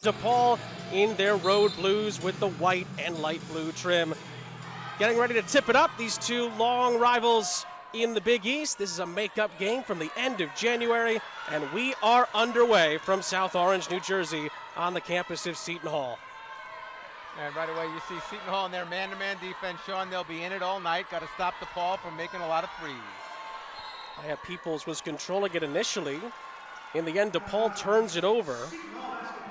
DePaul in their road blues with the white and light blue trim. Getting ready to tip it up, these two long rivals in the Big East. This is a makeup game from the end of January, and we are underway from South Orange, New Jersey, on the campus of Seton Hall. And right away you see Seton Hall in their man-to-man defense. Sean, they'll be in it all night. Got to stop DePaul from making a lot of threes. Peoples was controlling it initially. In the end, DePaul turns it over.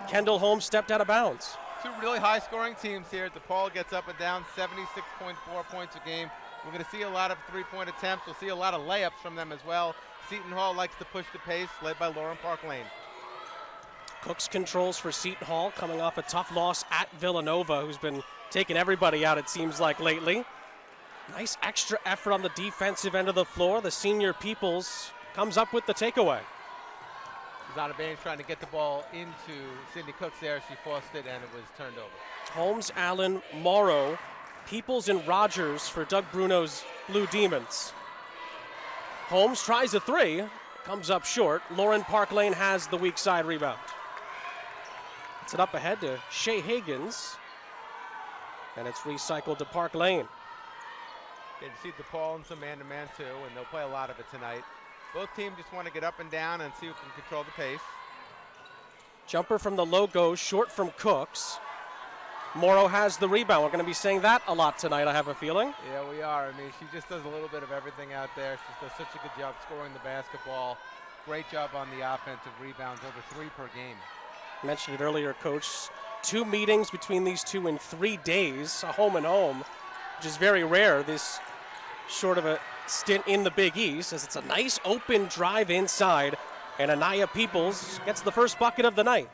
Kendall Holmes stepped out of bounds. Two really high-scoring teams here. DePaul gets up and down 76.4 points a game. We're going to see a lot of three-point attempts. We'll see a lot of layups from them as well. Seton Hall likes to push the pace, led by Lauren Park Lane. Cooks controls for Seton Hall, coming off a tough loss at Villanova, who's been taking everybody out, it seems like, lately. Nice extra effort on the defensive end of the floor. The senior Peoples comes up with the takeaway. Zana Baines trying to get the ball into Sydney Cooks there. She forced it, and it was turned over. Holmes, Allen, Morrow, Peoples, and Rogers for Doug Bruno's Blue Demons. Holmes tries a three, comes up short. Lauren Park Lane has the weak side rebound. It's it up ahead to Shea Higgins, and it's recycled to Park Lane. You see DePaul in some man-to-man too, and they'll play a lot of it tonight. Both teams just want to get up and down and see who can control the pace. Jumper from the logo, short from Cooks. Morrow has the rebound. We're going to be saying that a lot tonight, I have a feeling. Yeah, we are. I mean, she just does a little bit of everything out there. She does such a good job scoring the basketball. Great job on the offensive rebounds, over 3 per game. I mentioned it earlier, Coach. 2 meetings between these two in 3 days, a home and home, which is very rare this short of a stint in the Big East, as it's a nice open drive inside, and Anaya Peoples gets the first bucket of the night.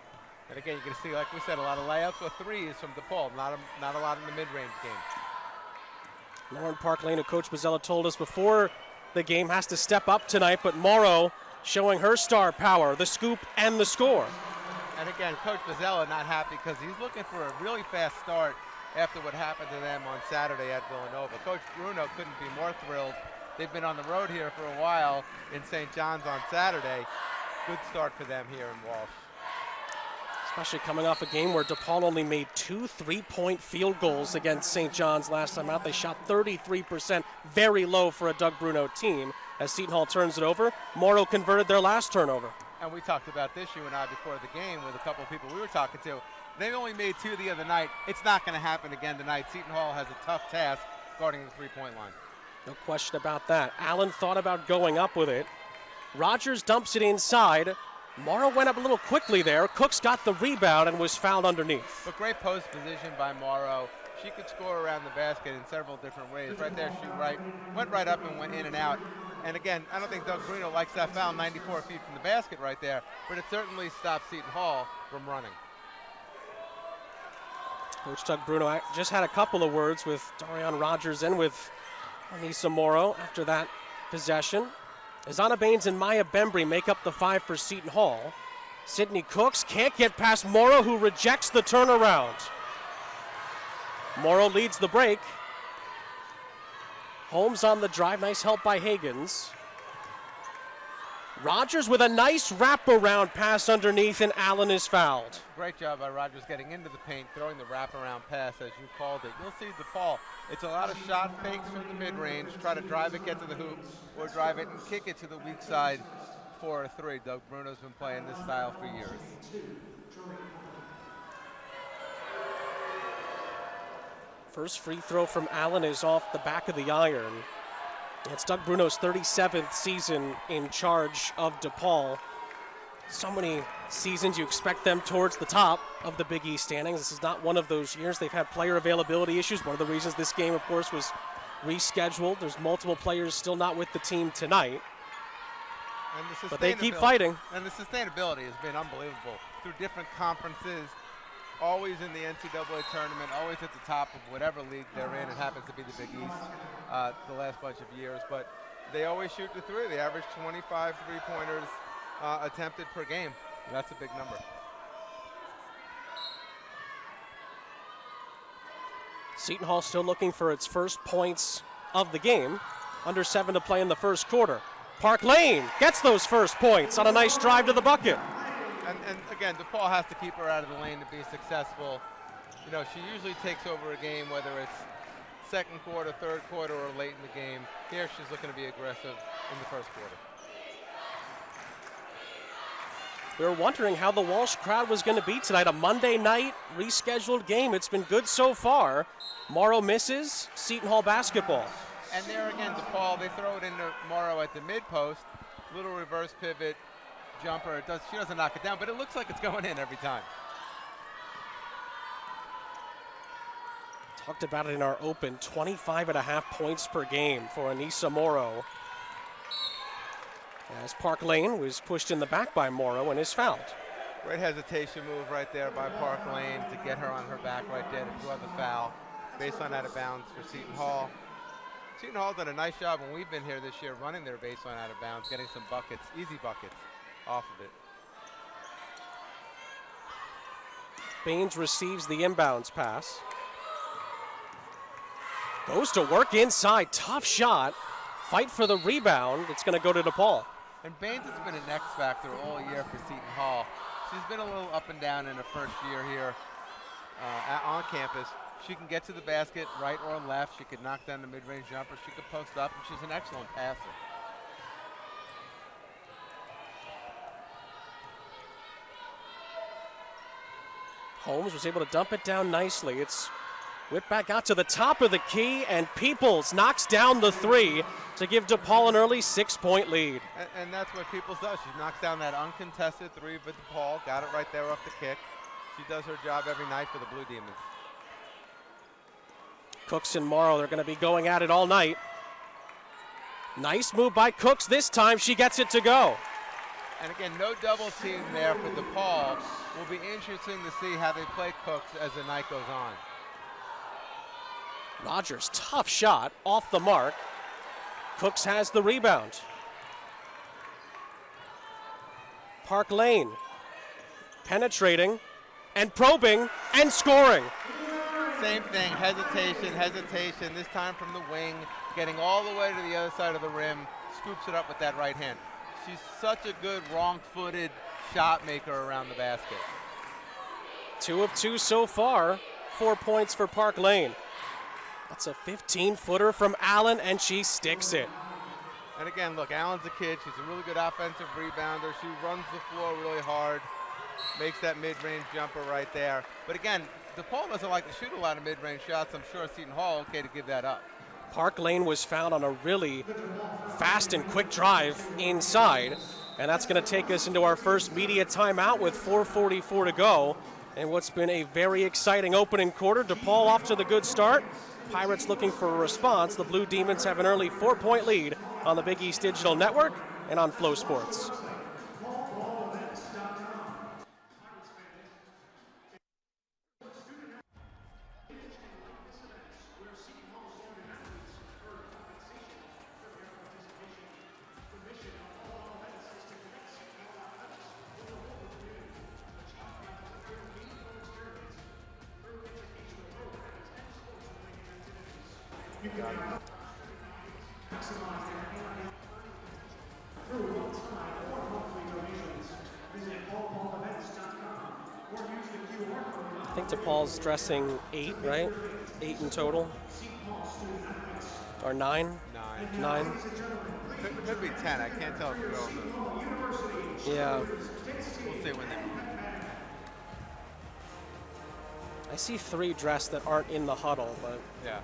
And again, you're going to see, like we said, a lot of layups or threes from DePaul, not a lot in the mid-range game. Lauren Park Lane, who Coach Bozzella told us before the game, has to step up tonight, but Morrow showing her star power, the scoop and the score. And again, Coach Bozzella not happy because he's looking for a really fast start after what happened to them on Saturday at Villanova. Coach Bruno couldn't be more thrilled. They've been on the road here for a while in St. John's on Saturday. Good start for them here in Walsh. Especially coming off a game where DePaul only made 2 3-point field goals against St. John's last time out. They shot 33%, very low for a Doug Bruno team. As Seton Hall turns it over, Morrow converted their last turnover. And we talked about this, you and I, before the game with a couple of people we were talking to. They only made 2 the other night. It's not going to happen again tonight. Seton Hall has a tough task guarding the three-point line. No question about that. Allen thought about going up with it. Rogers dumps it inside. Morrow went up a little quickly there. Cooks got the rebound and was fouled underneath. But great post position by Morrow. She could score around the basket in several different ways. Right there, she went right up and went in and out. And again, I don't think Doug Bruno likes that foul 94 feet from the basket right there, but it certainly stopped Seton Hall from running. Coach Doug Bruno just had a couple of words with Darian Rogers and with Anissa Morrow after that possession. Zana Baines and Maya Bembry make up the 5 for Seton Hall. Sydney Cooks can't get past Morrow, who rejects the turnaround. Morrow leads the break. Holmes on the drive, nice help by Higgins. Rogers with a nice wraparound pass underneath, and Allen is fouled. Great job by Rogers getting into the paint, throwing the wraparound pass, as you called it. You'll see DePaul. It's a lot of shot fakes from the mid-range, try to drive it, get to the hoop, or drive it and kick it to the weak side for a 3. Doug Bruno's been playing this style for years. First free throw from Allen is off the back of the iron. It's Doug Bruno's 37th season in charge of DePaul. So many seasons you expect them towards the top of the Big East standings. This is not one of those years. They've had player availability issues. One of the reasons this game, of course, was rescheduled. There's multiple players still not with the team tonight. But they keep fighting. And the sustainability has been unbelievable through different conferences. Always in the NCAA tournament, always at the top of whatever league they're in. It happens to be the Big East the last bunch of years. But they always shoot the 3. They average 25 three-pointers attempted per game. That's a big number. Seton Hall still looking for its first points of the game. Under 7 to play in the first quarter. Park Lane gets those first points on a nice drive to the bucket. And again, DePaul has to keep her out of the lane to be successful. You know, she usually takes over a game, whether it's second quarter, third quarter, or late in the game. Here, she's looking to be aggressive in the first quarter. We were wondering how the Walsh crowd was going to be tonight. A Monday night rescheduled game. It's been good so far. Morrow misses. Seton Hall basketball. And there again, DePaul, they throw it into Morrow at the mid-post. Little reverse pivot jumper. She doesn't knock it down, but it looks like it's going in every time. Talked about it in our open. 25.5 points per game for Anissa Morrow. As Park Lane was pushed in the back by Morrow and is fouled. Great hesitation move right there by Park Lane to get her on her back right there to draw the foul. Baseline out of bounds for Seton Hall. Seton Hall's done a nice job when we've been here this year running their baseline out of bounds, getting some buckets, easy buckets off of it. Baines receives the inbounds pass. Goes to work inside, tough shot. Fight for the rebound. It's going to go to DePaul. And Baines has been an X factor all year for Seton Hall. She's been a little up and down in her first year here on campus. She can get to the basket right or left. She could knock down the mid-range jumper. She could post up, and she's an excellent passer. Holmes was able to dump it down nicely. It's whipped back out to the top of the key, and Peoples knocks down the three to give DePaul an early 6-point lead. And that's what Peoples does. She knocks down that uncontested three for DePaul. Got it right there off the kick. She does her job every night for the Blue Demons. Cooks and Morrow, they're going to be going at it all night. Nice move by Cooks this time. She gets it to go. And again, no double team there for DePaul. Will be interesting to see how they play Cooks as the night goes on. Rogers, tough shot, off the mark. Cooks has the rebound. Park Lane, penetrating, and probing, and scoring. Same thing, hesitation, this time from the wing, getting all the way to the other side of the rim, scoops it up with that right hand. She's such a good wrong-footed shot maker around the basket. 2 of 2 so far, 4 points for Park Lane. That's a 15-footer from Allen, and she sticks it. And again, look, Allen's a kid. She's a really good offensive rebounder. She runs the floor really hard, makes that mid-range jumper right there. But again, DePaul doesn't like to shoot a lot of mid-range shots. I'm sure Seton Hall okay to give that up. Park Lane was found on a really fast and quick drive inside, and that's going to take us into our first media timeout with 4:44 to go. And what's been a very exciting opening quarter. DePaul off to the good start. Pirates looking for a response. The Blue Demons have an early 4-point lead on the Big East Digital Network and on Flow Sports. I think DePaul's dressing 8, right? 8 in total. Or 9? 9. Could be 10. I can't tell if you're going to. Yeah. We'll see when they move. I see 3 dressed that aren't in the huddle, but yeah.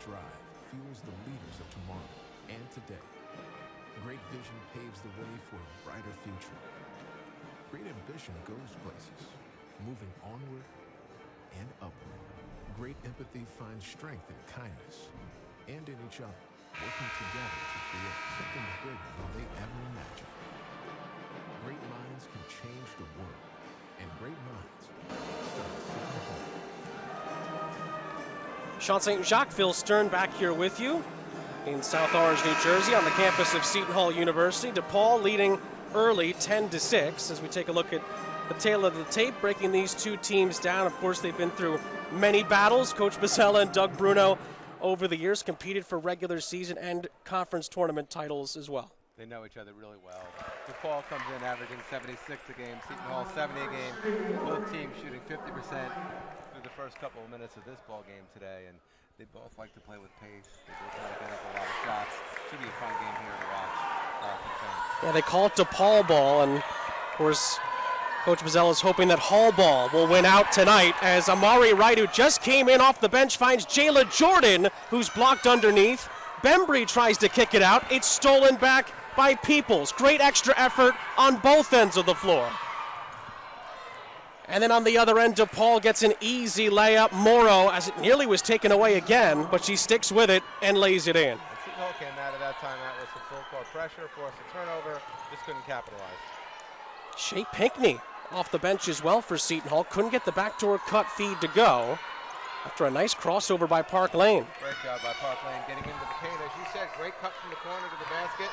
drive fuels the leaders of tomorrow and today. Great vision paves the way for a brighter future. Great ambition goes places, moving onward and upward. Great empathy finds strength in kindness and in each other, working together to create something bigger than they ever imagined. Great minds can change the world, and great minds start Seton Hall. Sean St. Jacques, Phil Stern back here with you in South Orange, New Jersey, on the campus of Seton Hall University. DePaul leading early 10-6 as we take a look at the tail of the tape, breaking these two teams down. Of course, they've been through many battles. Coach Bozzella and Doug Bruno over the years competed for regular season and conference tournament titles as well. They know each other really well. DePaul comes in averaging 76 a game, Seton Hall 70 a game. Both teams shooting 50% through the first couple of minutes of this ball game today, and they both like to play with pace. They both like to get up a lot of shots. Should be a fun game here to watch for fans. Yeah, they call it DePaul ball, and of course, Coach Bozzella is hoping that Hall ball will win out tonight as Amari Wright, who just came in off the bench, finds Jayla Jordan, who's blocked underneath. Bembry tries to kick it out. It's stolen back by Peoples. Great extra effort on both ends of the floor. And then on the other end, DePaul gets an easy layup. Morrow, as it nearly was taken away again, but she sticks with it and lays it in. And Seton Hall came out of that timeout with some full court pressure, forced a turnover, just couldn't capitalize. Shea Pinckney off the bench as well for Seton Hall. Couldn't get the backdoor cut feed to go after a nice crossover by Park Lane. Great job by Park Lane getting into the paint. As you said, great cut from the corner to the basket.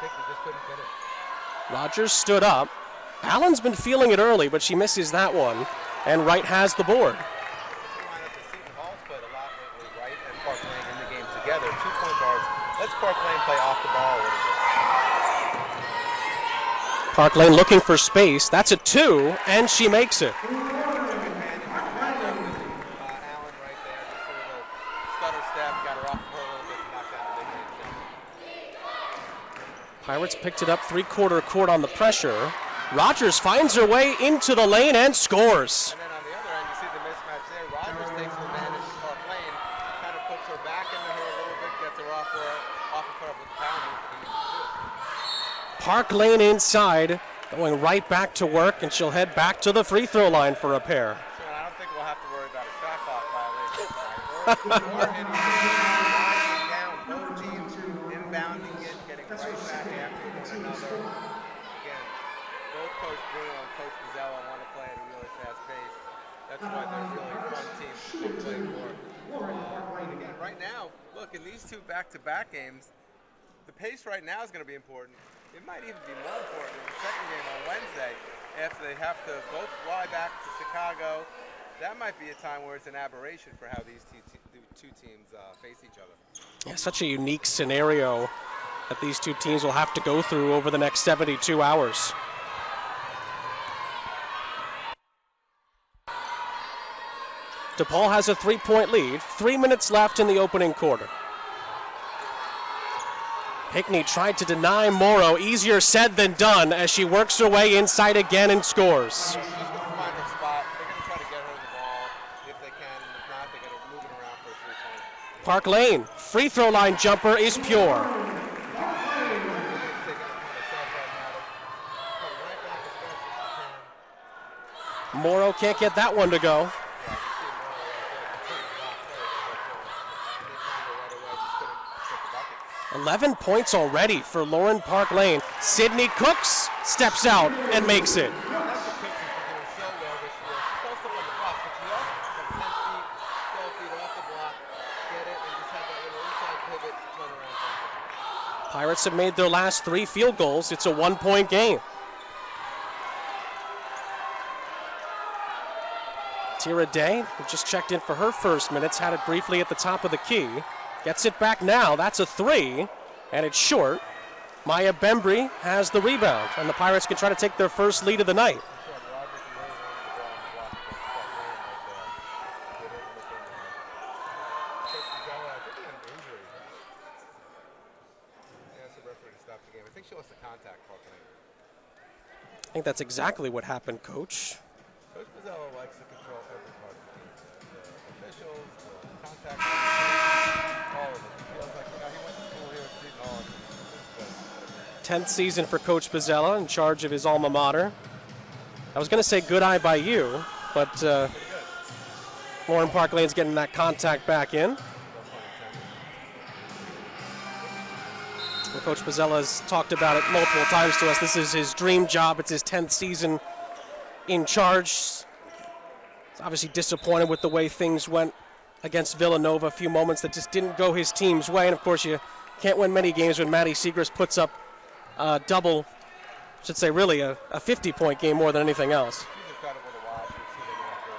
Pinckney just couldn't fit it. Rogers stood up. Allen's been feeling it early, but she misses that one. And Wright has the board. This lineup that Seton Hall's played a lot lately, Wright and Park Lane in the game together. 2 point guards. Let's Park Lane play off the ball a little bit. Park Lane looking for space. That's a 2, and she makes it. Allen right there, just a little stutter step, got her off her a little bit to knock down the big game. Pirates picked it up 3/4 court on the pressure. Rogers finds her way into the lane and scores. And then on the other end, you see the mismatch there. Rogers takes advantage of Park Lane, kind of puts her back into her a little bit, gets her off of her with the power move for the easy 2. Park Lane inside, going right back to work, and she'll head back to the free throw line for a pair. So I don't think we'll have to worry about a shot clock violation tonight. Or anything down, both teams inbounding it, getting right back after one another. Again, both Coach Bruno and Coach Bozzella want to play at a really fast pace. That's why they're really fun teams to play for. And again, right now, look, in these 2 back-to-back games, the pace right now is going to be important. It might even be more important in the second game on Wednesday after they have to both fly back to Chicago. That might be a time where it's an aberration for how these two teams face each other. Yeah, such a unique scenario that these two teams will have to go through over the next 72 hours. DePaul has a 3-point lead. 3 minutes left in the opening quarter. Pinckney tried to deny Morrow. Easier said than done as she works her way inside again and scores. She's going to find her spot. They're going to try to get her the ball if they can. If not, they're going to move it around for a 3-point. Park Lane, free throw line jumper is pure. Morrow can't get that one to go. 11 points already for Lauren Park Lane. Sydney Cooks steps out and makes it. Pirates have made their last 3 field goals. It's a 1-point game. Tira Day, who just checked in for her first minutes, had it briefly at the top of the key. Gets it back now. That's a 3, and it's short. Maya Bembry has the rebound, and the Pirates can try to take their first lead of the night. I think that's exactly what happened, Coach. Coach Bozzella likes to control every part of the game. The officials, the contact, 10th season for Coach Bozzella in charge of his alma mater. I was going to say good eye by you, but Lauren Park Lane's getting that contact back in. Well, Coach Bozzella has talked about it multiple times to us. This is his dream job. It's his 10th season in charge. He's obviously disappointed with the way things went against Villanova. A few moments that just didn't go his team's way. And, of course, you can't win many games when Maddie Siegrist puts up a double, I should say really a 50-point game more than anything else. She's incredible to watch. We've seen her now for a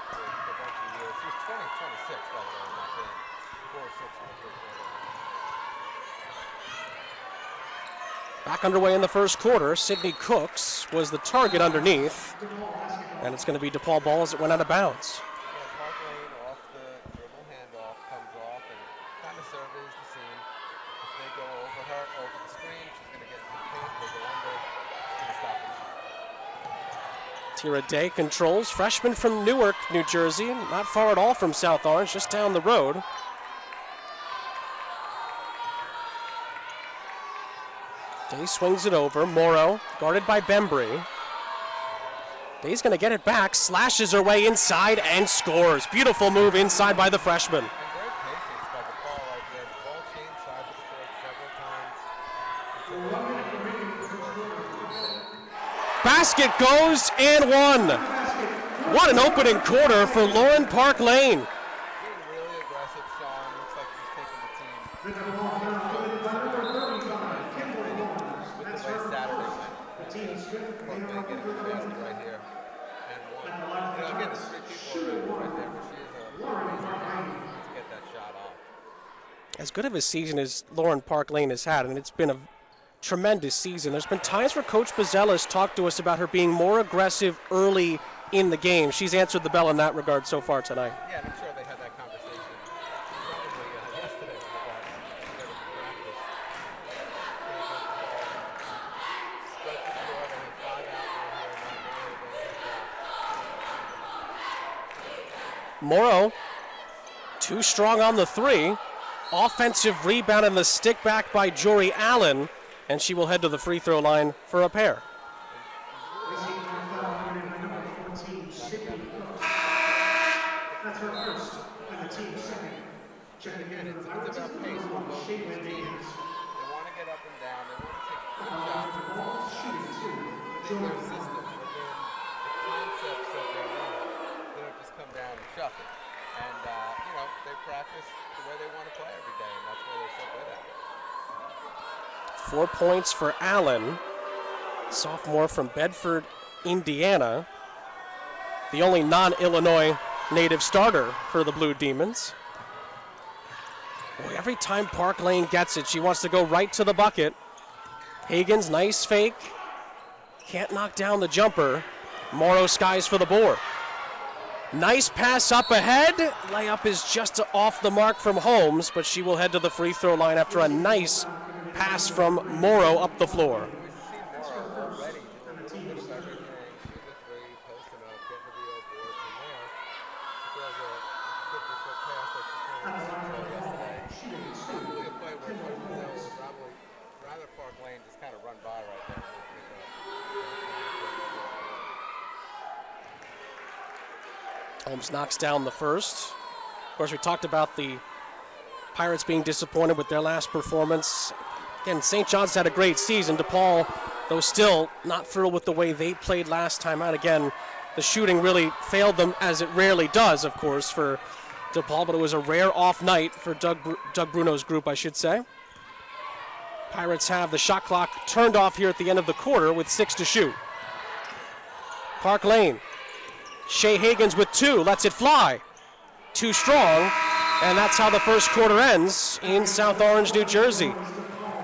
bunch of years. She's 26, by the way, in that game. 4-6 in the third quarter. Back underway in the first quarter. Sydney Cooks was the target underneath. And it's going to be DePaul ball as it went out of bounds. Park Lane off the dribble handoff, comes off and kind of surveys the scene. If they go over her, over the screen, she's going to get into the paint. They go under, she's going to stop it. Tira Day controls. Freshman from Newark, New Jersey. Not far at all from South Orange, just down the road. Day swings it over. Morrow, guarded by Bembry. Day's going to get it back, slashes her way inside, and scores. Beautiful move inside by the freshman. And great patience by DePaul right there. DePaul changed sides of the court several times. Basket goes and one. What an opening quarter for Lauren Park Lane. Being really aggressive, Sean. Looks like she's taking the team. With the way Saturday went. Park Lane getting the basket right here. And one. Again, there's three people right there, but she is an amazing athlete to get that shot off. As good of a season as Lauren Park Lane has had, and it's been a tremendous season. There's been times where Coach Bozzella has talked to us about her being more aggressive early in the game. She's answered the bell in that regard so far tonight. Yeah, and I'm sure they had that conversation probably yesterday when they got together for practice. Spread the floor, they had 5 out here, Morrow, too strong on the three. Offensive rebound and the stick back by Jory Allen, and she will head to the free throw line for a pair. That's her first and the team's second. Check again, it's about pace for both teams. They want to get up and down. They want to take quick shots within their system, within the concepts that they run. They don't just come down and chuck it. And, they practice the way they want to play every day, and that's why they're so good at it. 4 points for Allen, sophomore from Bedford, Indiana. The only non-Illinois native starter for the Blue Demons. Boy, every time Park Lane gets it, she wants to go right to the bucket. Higgins, nice fake. Can't knock down the jumper. Morrow skies for the board. Nice pass up ahead. Layup is just off the mark from Holmes, but she will head to the free throw line after a nice pass from Morrow up the floor. Holmes knocks down the first. Of course, we talked about the Pirates being disappointed with their last performance. Again, St. John's had a great season. DePaul, though, still not thrilled with the way they played last time out. Again, the shooting really failed them, as it rarely does, of course, for DePaul, but it was a rare off night for Doug Bruno's group, I should say. Pirates have the shot clock turned off here at the end of the quarter with 6 to shoot. Park Lane. Shea Higgins with 2, lets it fly. Too strong, and that's how the first quarter ends in South Orange, New Jersey.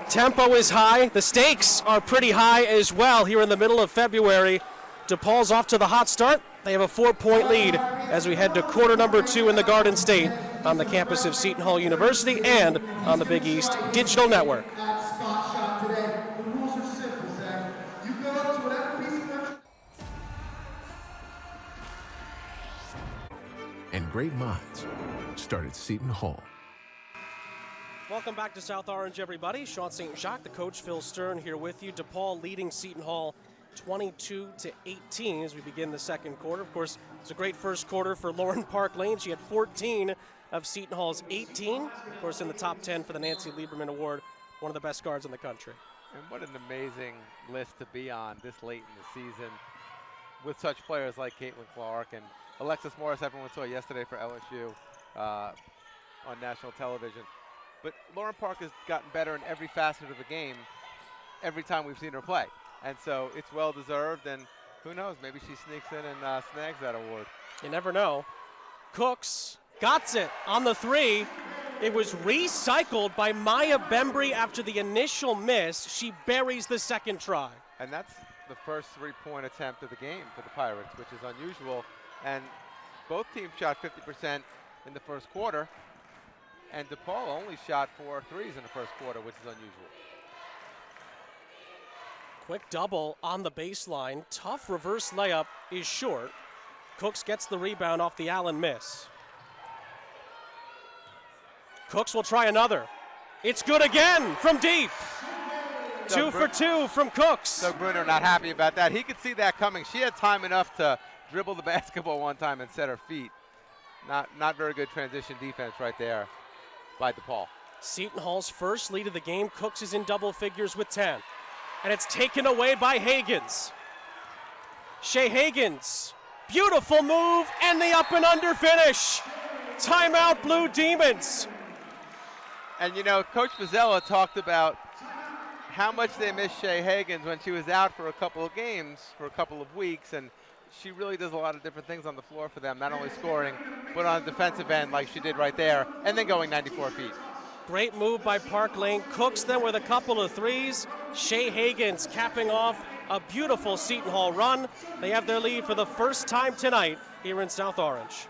Tempo is high. The stakes are pretty high as well here in the middle of February. DePaul's off to the hot start. They have a 4-point lead as we head to quarter number 2 in the Garden State on the campus of Seton Hall University and on the Big East Digital Network. And great minds start at Seton Hall. Welcome back to South Orange, everybody. Sean St. Jacques, the coach, Phil Stern here with you. DePaul leading Seton Hall 22-18 as we begin the second quarter. Of course, it's a great first quarter for Lauren Park Lane. She had 14 of Seton Hall's 18. Of course, in the top 10 for the Nancy Lieberman Award, one of the best guards in the country. And what an amazing list to be on this late in the season with such players like Caitlin Clark and Alexis Morris, everyone saw yesterday for LSU on national television. But Lauren Park has gotten better in every facet of the game every time we've seen her play. And so it's well-deserved, and who knows, maybe she sneaks in and snags that award. You never know. Cooks got it on the three. It was recycled by Maya Bembry after the initial miss. She buries the second try. And that's the first three-point attempt of the game for the Pirates, which is unusual. And both teams shot 50% in the first quarter. And DePaul only shot 4 threes in the first quarter, which is unusual. Quick double on the baseline. Tough reverse layup is short. Cooks gets the rebound off the Allen miss. Cooks will try another. It's good again from deep. 2 for 2 from Cooks. Doug Bruner not happy about that. He could see that coming. She had time enough to dribble the basketball one time and set her feet. Not very good transition defense right there by DePaul. Seton Hall's first lead of the game. Cooks is in double figures with 10. And it's taken away by Hagans. Shea Hagans, beautiful move, and the up and under finish. Timeout, Blue Demons. And you know, Coach Bozzella talked about how much they missed Shea Hagans when she was out for a couple of games, for a couple of weeks, and she really does a lot of different things on the floor for them, not only scoring, but on the defensive end like she did right there, and then going 94 feet. Great move by Park Lane. Cooks then with a couple of threes. Shea Hagans capping off a beautiful Seton Hall run. They have their lead for the first time tonight here in South Orange.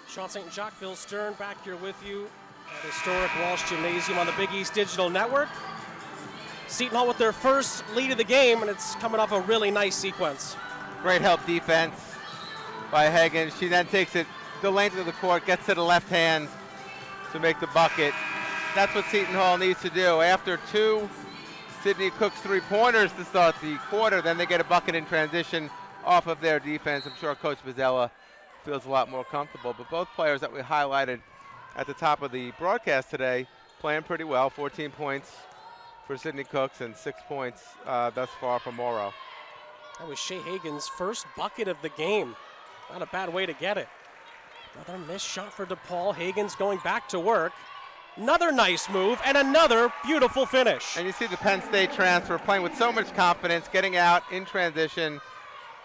Sean St. Jacques, Phil Stern back here with you at historic Walsh Gymnasium on the Big East Digital Network. Seton Hall with their first lead of the game, and it's coming off a really nice sequence. Great help defense by Hagan. She then takes it the length of the court, gets to the left hand to make the bucket. That's what Seton Hall needs to do. After 2 Sydney Cooks three-pointers to start the quarter, then they get a bucket in transition off of their defense. I'm sure Coach Bozzella feels a lot more comfortable. But both players that we highlighted at the top of the broadcast today playing pretty well. 14 points for Sydney Cooks and 6 points thus far for Morrow. That was Shea Hagan's first bucket of the game. Not a bad way to get it. Another missed shot for DePaul. Hagen's going back to work. Another nice move and another beautiful finish. And you see the Penn State transfer playing with so much confidence, getting out in transition,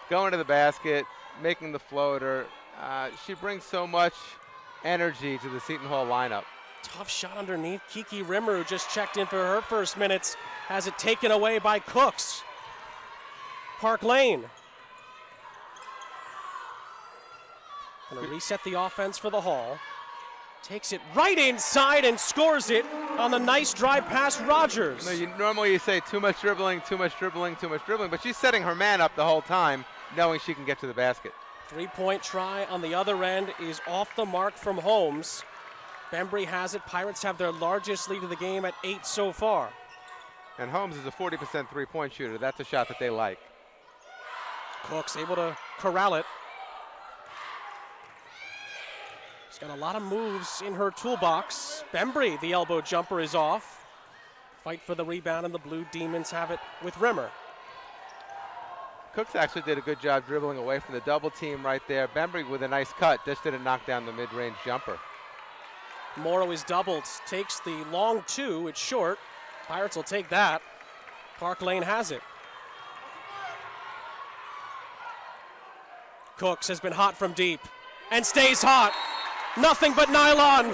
going to the basket, making the floater. She brings so much energy to the Seton Hall lineup. Tough shot underneath. Kiki Rimmer, who just checked in for her first minutes, has it taken away by Cooks. Park Lane. Gonna reset the offense for the Hall. Takes it right inside and scores it on the nice drive past Rogers. Normally you say too much dribbling, too much dribbling, too much dribbling, but she's setting her man up the whole time, knowing she can get to the basket. 3-point try on the other end is off the mark from Holmes. Bembry has it. Pirates have their largest lead of the game at 8 so far. And Holmes is a 40% three-point shooter. That's a shot that they like. Cooks able to corral it. She's got a lot of moves in her toolbox. Bembry, the elbow jumper is off. Fight for the rebound, and the Blue Demons have it with Rimmer. Cooks actually did a good job dribbling away from the double team right there. Bembry with a nice cut, just didn't knock down the mid-range jumper. Morrow is doubled, takes the long two, it's short. Pirates will take that. Park Lane has it. Cooks has been hot from deep and stays hot. Nothing but nylon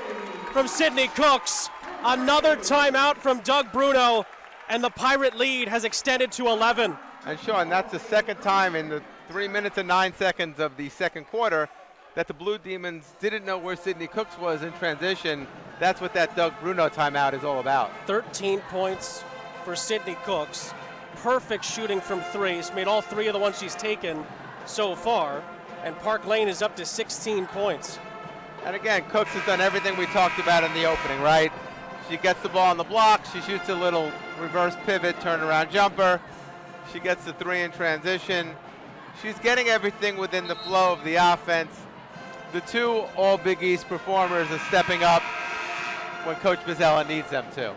from Sydney Cooks. Another timeout from Doug Bruno, and the Pirate lead has extended to 11. And Sean, that's the second time in the 3 minutes and 9 seconds of the second quarter that the Blue Demons didn't know where Sydney Cooks was in transition. That's what that Doug Bruno timeout is all about. 13 points for Sydney Cooks. Perfect shooting from three. She's made all three of the ones she's taken so far. And Park Lane is up to 16 points. And again, Cooks has done everything we talked about in the opening, right? She gets the ball on the block. She shoots a little reverse pivot, turnaround jumper. She gets the three in transition. She's getting everything within the flow of the offense. The two all Big East performers are stepping up when Coach Bozzella needs them to.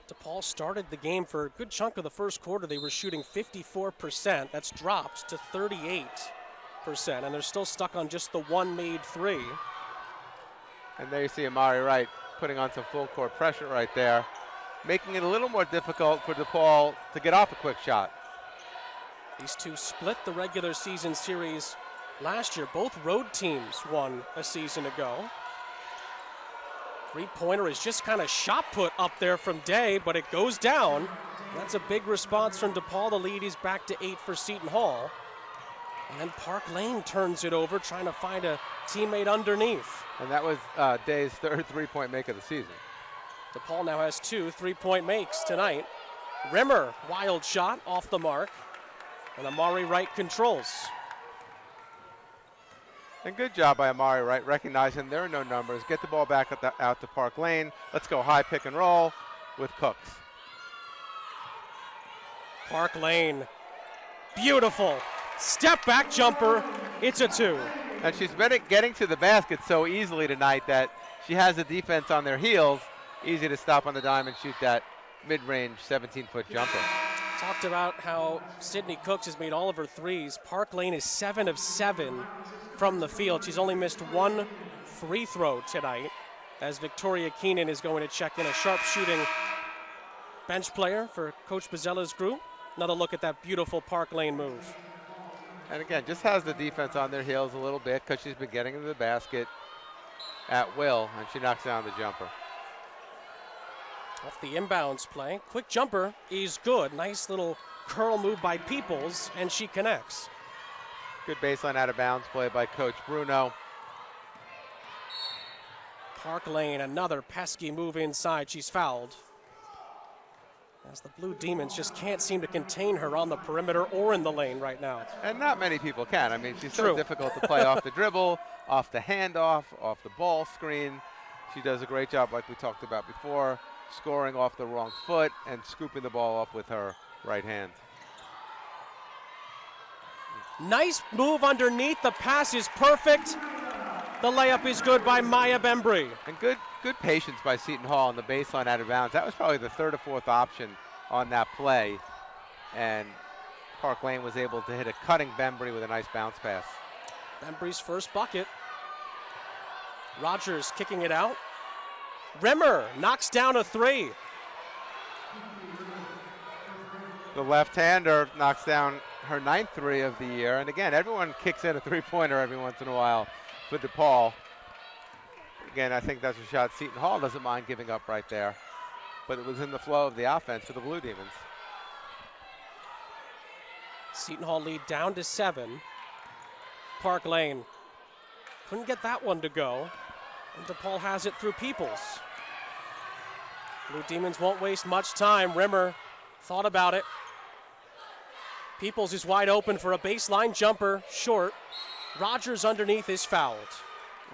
DePaul started the game for a good chunk of the first quarter. They were shooting 54%. That's dropped to 38%, and they're still stuck on just the one made three. And there you see Amari Wright putting on some full court pressure right there, making it a little more difficult for DePaul to get off a quick shot. These two split the regular season series last year. Both road teams won a season ago. Three-pointer is just kind of shot put up there from Day, but it goes down. That's a big response from DePaul. The lead is back to 8 for Seton Hall. And Park Lane turns it over, trying to find a teammate underneath. And that was Day's third three-point make of the season. DePaul now has 2 three-point makes tonight. Rimmer, wild shot off the mark. And Amari Wright controls. And good job by Amari Wright, recognizing there are no numbers. Get the ball back out to Park Lane. Let's go high pick and roll with Cooks. Park Lane, beautiful. Step back jumper, it's a 2. And she's been getting to the basket so easily tonight that she has the defense on their heels. Easy to stop on the dime and shoot that mid-range 17-foot jumper. Talked about how Sydney Cooks has made all of her threes. Park Lane is 7 of 7 from the field. She's only missed one free throw tonight, as Victoria Keenan is going to check in, a sharp shooting bench player for Coach Bozzella's group. Another look at that beautiful Park Lane move. And again, just has the defense on their heels a little bit because she's been getting into the basket at will, and she knocks down the jumper. Off the inbounds play. Quick jumper is good. Nice little curl move by Peoples, and she connects. Good baseline out of bounds play by Coach Bruno. Park Lane, another pesky move inside. She's fouled, as the Blue Demons just can't seem to contain her on the perimeter or in the lane right now. And not many people can. I mean, she's True. so difficult to play off the dribble, off the handoff, off the ball screen. She does a great job, like we talked about before, scoring off the wrong foot and scooping the ball up with her right hand. Nice move underneath. The pass is perfect. The layup is good by Maya Bembry. And good patience by Seton Hall on the baseline out of bounds. That was probably the third or fourth option on that play. And Park Lane was able to hit a cutting Bembry with a nice bounce pass. Bembry's first bucket Rogers kicking it out. Rimmer knocks down a three. The left-hander knocks down her 9th three of the year. And again, everyone kicks in a three-pointer every once in a while for DePaul. Again, I think that's a shot Seton Hall doesn't mind giving up right there. But it was in the flow of the offense for the Blue Demons. Seton Hall lead down to 7. Park Lane couldn't get that one to go. And DePaul has it through Peoples. Blue Demons won't waste much time. Rimmer thought about it. Peoples is wide open for a baseline jumper, short. Rogers underneath is fouled.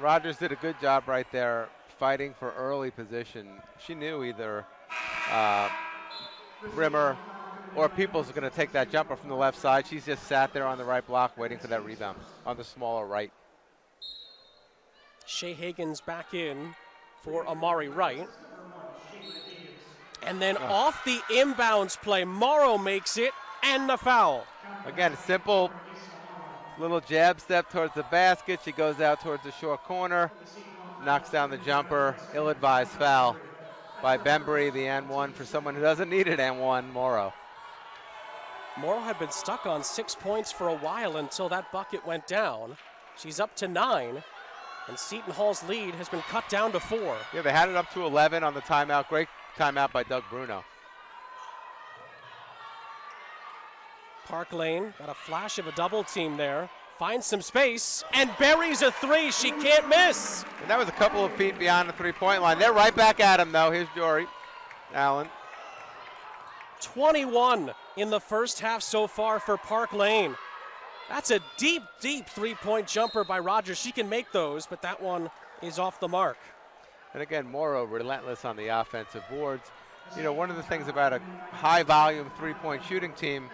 Rogers did a good job right there fighting for early position. She knew either Rimmer or Peoples was going to take that jumper from the left side. She's just sat there on the right block waiting for that rebound on the smaller right. Shea Higgins back in for Amari Wright. And then off the inbounds play, Morrow makes it and the foul. Again, a simple little jab step towards the basket. She goes out towards the short corner, knocks down the jumper. Ill-advised foul by Bembry, the N1 for someone who doesn't need an N1, Morrow. Morrow had been stuck on 6 points for a while until that bucket went down. She's up to 9, and Seton Hall's lead has been cut down to 4. Yeah, they had it up to 11 on the timeout. Great timeout by Doug Bruno. Park Lane got a flash of a double team there. Finds some space and buries a three. She can't miss. And that was a couple of feet beyond the three-point line. They're right back at him, though. Here's Jory Allen. 21 in the first half so far for Park Lane. That's a deep, deep three-point jumper by Rogers. She can make those, but that one is off the mark. And again, Morrow relentless on the offensive boards. You know, one of the things about a high-volume three-point shooting team,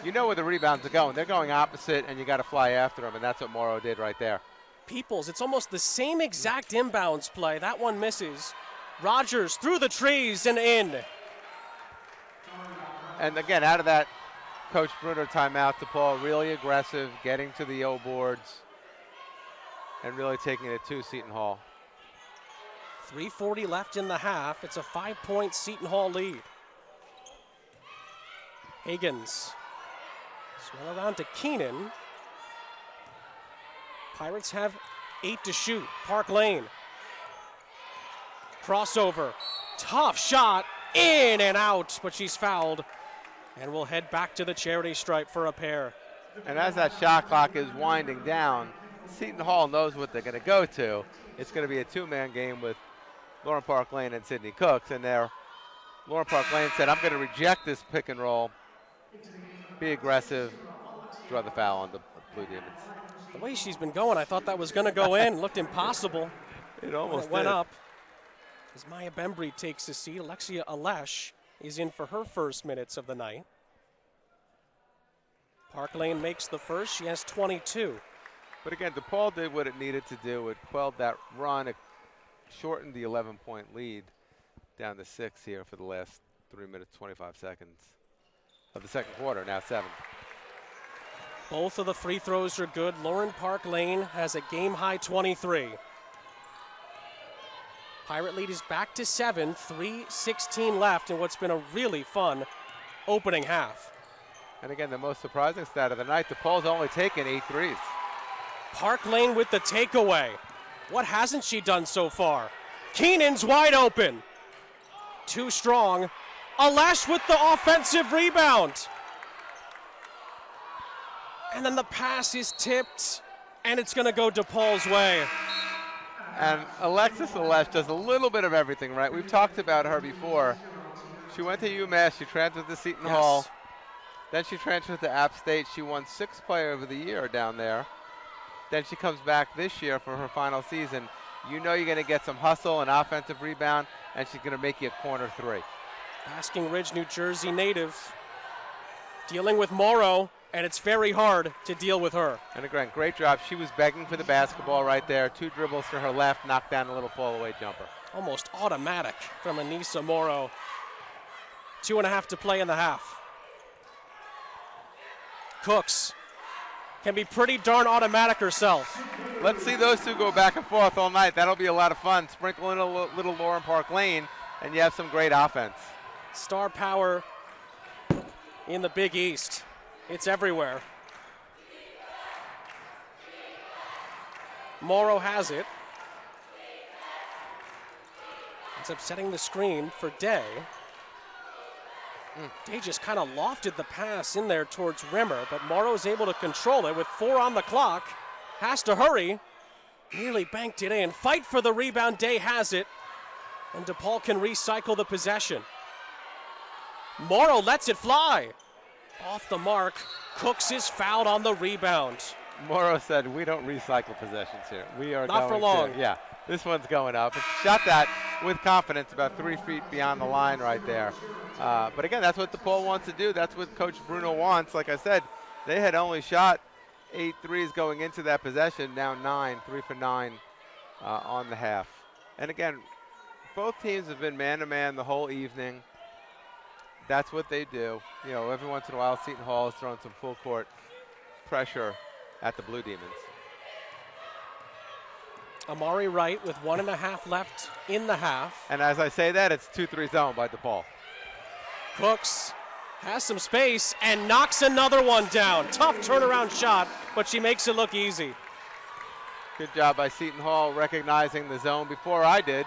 you know where the rebounds are going. They're going opposite, and you got to fly after them, and that's what Morrow did right there. Peoples, it's almost the same exact inbounds play. That one misses. Rogers through the trees and in. And again, out of that Coach Bruno timeout, DePaul really aggressive, getting to the O boards, and really taking it to Seton Hall. 3:40 left in the half. It's a 5-point Seton Hall lead. Higgins. Swung around to Keenan. Pirates have 8 to shoot. Park Lane. Crossover. Tough shot. In and out, but she's fouled. And we'll head back to the charity stripe for a pair. And as that shot clock is winding down, Seton Hall knows what they're going to go to. It's going to be a two-man game with Lauren Park Lane and Sydney Cooks. And there, Lauren Park Lane said, I'm going to reject this pick and roll, be aggressive, draw the foul on the Blue Demons. The way she's been going, I thought that was going to go in. Looked impossible. It almost went did. up. As Maya Bembry takes a seat, Alexia Alesh is in for her first minutes of the night. Park Lane makes the first. She has 22. But again, DePaul did what it needed to do. It quelled that run. It shortened the 11-point lead down to 6 here for the last 3 minutes, 25 seconds of the second quarter, now 7. Both of the free throws are good. Lauren Park Lane has a game-high 23. Pirate lead is back to 7, 3:16 left in what's been a really fun opening half. And again, the most surprising stat of the night, DePaul's only taken 8 threes. Park Lane with the takeaway. What hasn't she done so far? Keenan's wide open. Too strong. Alesh with the offensive rebound. And then the pass is tipped, and it's going to go DePaul's way. And Alexis Alesh does a little bit of everything right. We've talked about her before. She went to UMass. She transferred to Seton Hall. Then she transferred to App State. She won 6th Player of the Year down there. Then she comes back this year for her final season. You know you're going to get some hustle and offensive rebound, and she's going to make you a corner 3. Basking Ridge, New Jersey native. Dealing with Morrow, and it's very hard to deal with her. And again, great job. She was begging for the basketball right there. 2 dribbles to her left, knocked down a little fall-away jumper. Almost automatic from Anissa Morrow. 2.5 to play in the half. Cooks can be pretty darn automatic herself. Let's see those two go back and forth all night. That'll be a lot of fun. Sprinkle in a little Lauren Park Lane, and you have some great offense. Star power in the Big East. It's everywhere. Morrow has it. Ends up setting the screen for Day. Day just kind of lofted the pass in there towards Rimmer, but Morrow's able to control it with 4 on the clock. Has to hurry. Nearly banked it in. Fight for the rebound. Day has it. And DePaul can recycle the possession. Morrow lets it fly. Off the mark. Cooks is fouled on the rebound. Morrow said, we don't recycle possessions here. We are Not for long. Yeah, this one's going up. And shot that with confidence about 3 feet beyond the line right there. But again, that's what DePaul wants to do. That's what Coach Bruno wants. Like I said, they had only shot 8 threes going into that possession. Now 9, 3 for 9 on the half. And again, both teams have been man-to-man the whole evening. That's what they do. You know, every once in a while, Seton Hall is throwing some full court pressure at the Blue Demons. Amari Wright with 1.5 left in the half. And as I say that, it's 2-3 zone by DePaul. Cooks has some space and knocks another one down. Tough turnaround shot, but she makes it look easy. Good job by Seton Hall recognizing the zone before I did.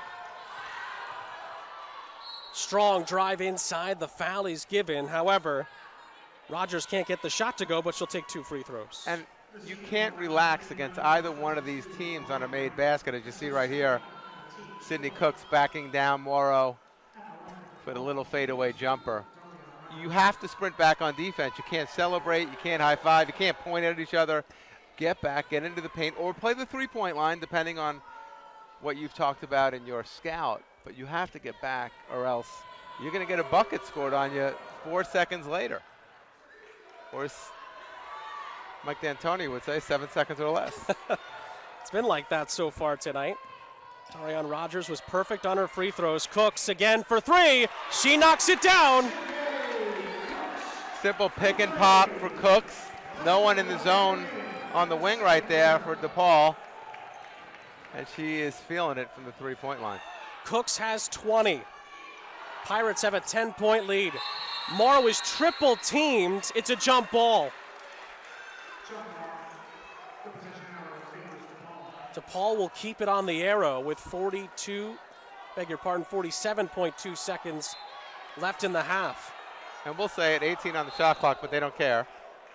Strong drive inside. The foul is given. However, Rogers can't get the shot to go, but she'll take 2 free throws. And you can't relax against either one of these teams on a made basket. As you see right here, Sydney Cooks backing down Morrow for the little fadeaway jumper. You have to sprint back on defense. You can't celebrate. You can't high five. You can't point at each other. Get back, get into the paint, or play the three-point line, depending on what you've talked about in your scout. But you have to get back, or else you're going to get a bucket scored on you 4 seconds later. Or as Mike D'Antoni would say, 7 seconds or less. It's been like that so far tonight. Tarion Rogers was perfect on her free throws. Cooks again for 3. She knocks it down. Simple pick and pop for Cooks. No one in the zone on the wing right there for DePaul. And she is feeling it from the three-point line. Cooks has 20. Pirates have a 10-point lead. Morrow is triple teamed. It's a jump ball. DePaul will keep it on the arrow with 47.2 seconds left in the half. And we'll say it, 18 on the shot clock, but they don't care.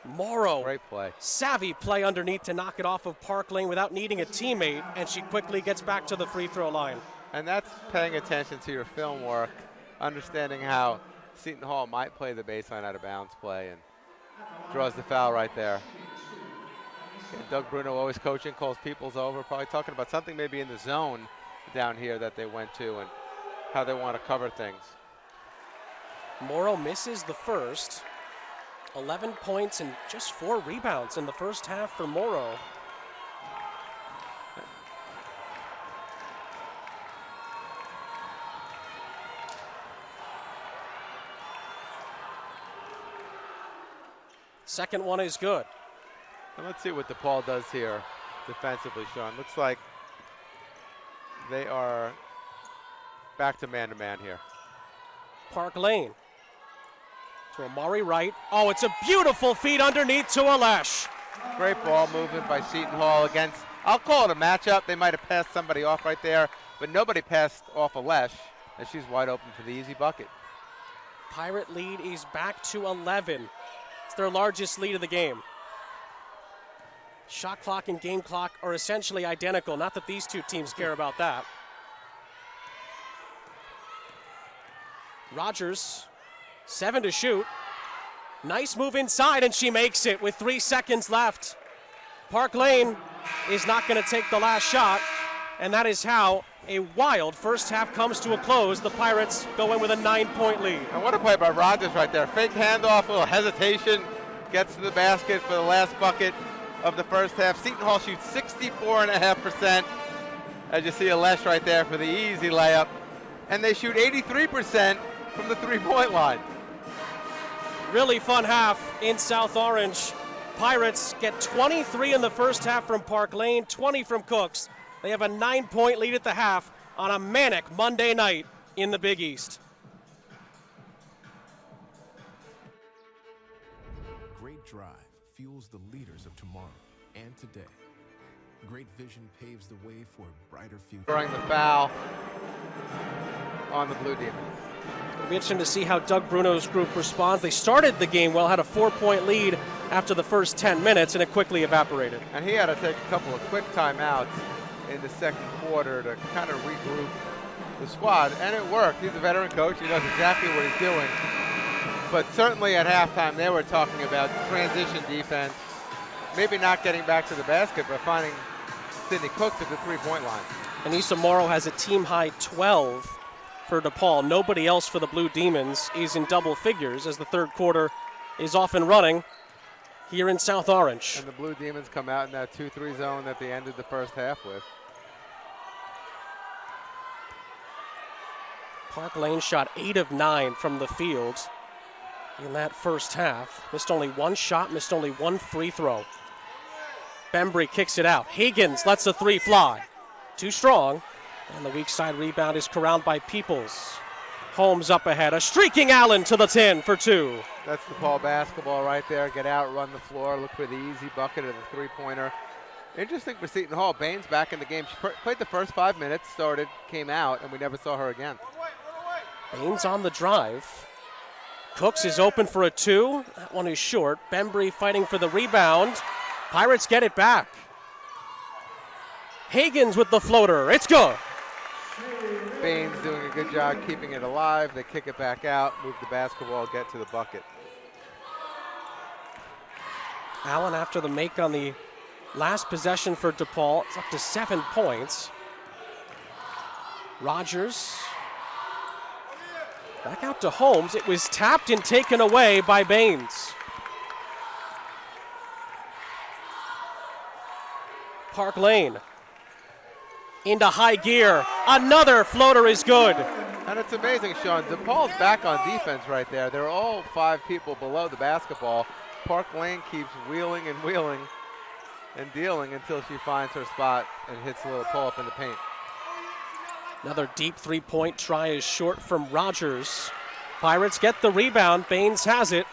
Morrow, great play. Savvy play underneath to knock it off of Park Lane without needing a teammate, and she quickly gets back to the free throw line. And that's paying attention to your film work, understanding how Seton Hall might play the baseline out of bounds play, and draws the foul right there. And Doug Bruno always coaching, calls peoples over, probably talking about something maybe in the zone down here that they went to and how they want to cover things. Morrow misses the first. 11 points and just 4 rebounds in the first half for Morrow. Second one is good. And let's see what DePaul does here defensively, Sean. Looks like they are back to man-to-man here. Park Lane to Amari Wright. Oh, it's a beautiful feed underneath to Alesh. Great ball movement by Seton Hall against, I'll call it a matchup. They might have passed somebody off right there, but nobody passed off Alesh, as she's wide open for the easy bucket. Pirate lead is back to 11. It's their largest lead of the game. Shot clock and game clock are essentially identical. Not that these two teams care about that. Rogers, 7 to shoot. Nice move inside, and she makes it with 3 seconds left. Park Lane is not going to take the last shot, and that is how a wild first half comes to a close. The Pirates go in with a 9-point lead. And what a play by Rogers right there. Fake handoff, a little hesitation, gets to the basket for the last bucket of the first half. Seton Hall shoots 64.5%. As you see Alesh right there for the easy layup. And they shoot 83% from the three-point line. Really fun half in South Orange. Pirates get 23 in the first half from Park Lane, 20 from Cooks. They have a 9-point lead at the half on a manic Monday night in the Big East. Great drive fuels the leaders of tomorrow and today. Great vision paves the way for a brighter future. Throwing the foul on the Blue Demons. It'll be interesting to see how Doug Bruno's group responds. They started the game well, had a 4-point lead after the first 10 minutes, and it quickly evaporated. And he had to take a couple of quick timeouts in the second quarter to kind of regroup the squad, and it worked. He's a veteran coach. He knows exactly what he's doing. But certainly at halftime, they were talking about transition defense, maybe not getting back to the basket, but finding Sidney Cooks at the three-point line. Anissa Morrow has a team-high 12 for DePaul. Nobody else for the Blue Demons is in double figures as the third quarter is off and running here in South Orange. And the Blue Demons come out in that 2-3 zone that they ended the first half with. Park Lane shot 8 of 9 from the field in that first half. Missed only one shot, missed only one free throw. Bembry kicks it out. Higgins lets a three fly. Too strong. And the weak side rebound is corralled by Peoples. Holmes up ahead. A streaking Allen to the 10 for 2. That's DePaul basketball right there. Get out, run the floor, look for the easy bucket of the three-pointer. Interesting for Seton Hall. Baines back in the game. She played the first 5 minutes, started, came out, and we never saw her again. Baines on the drive. Cooks is open for a 2. That one is short. Bembry fighting for the rebound. Pirates get it back. Higgins with the floater. It's good. Baines doing a good job keeping it alive. They kick it back out, move the basketball, get to the bucket. Allen after the make on the last possession for DePaul. It's up to 7 points. Rogers. Back out to Holmes. It was tapped and taken away by Baines. Park Lane. Into high gear. Another floater is good. And it's amazing, Sean. DePaul's back on defense right there. They're all 5 people below the basketball. Park Lane keeps wheeling and dealing until she finds her spot and hits a little pull-up in the paint. Another deep three-point try is short from Rogers. Pirates get the rebound. Baines has it.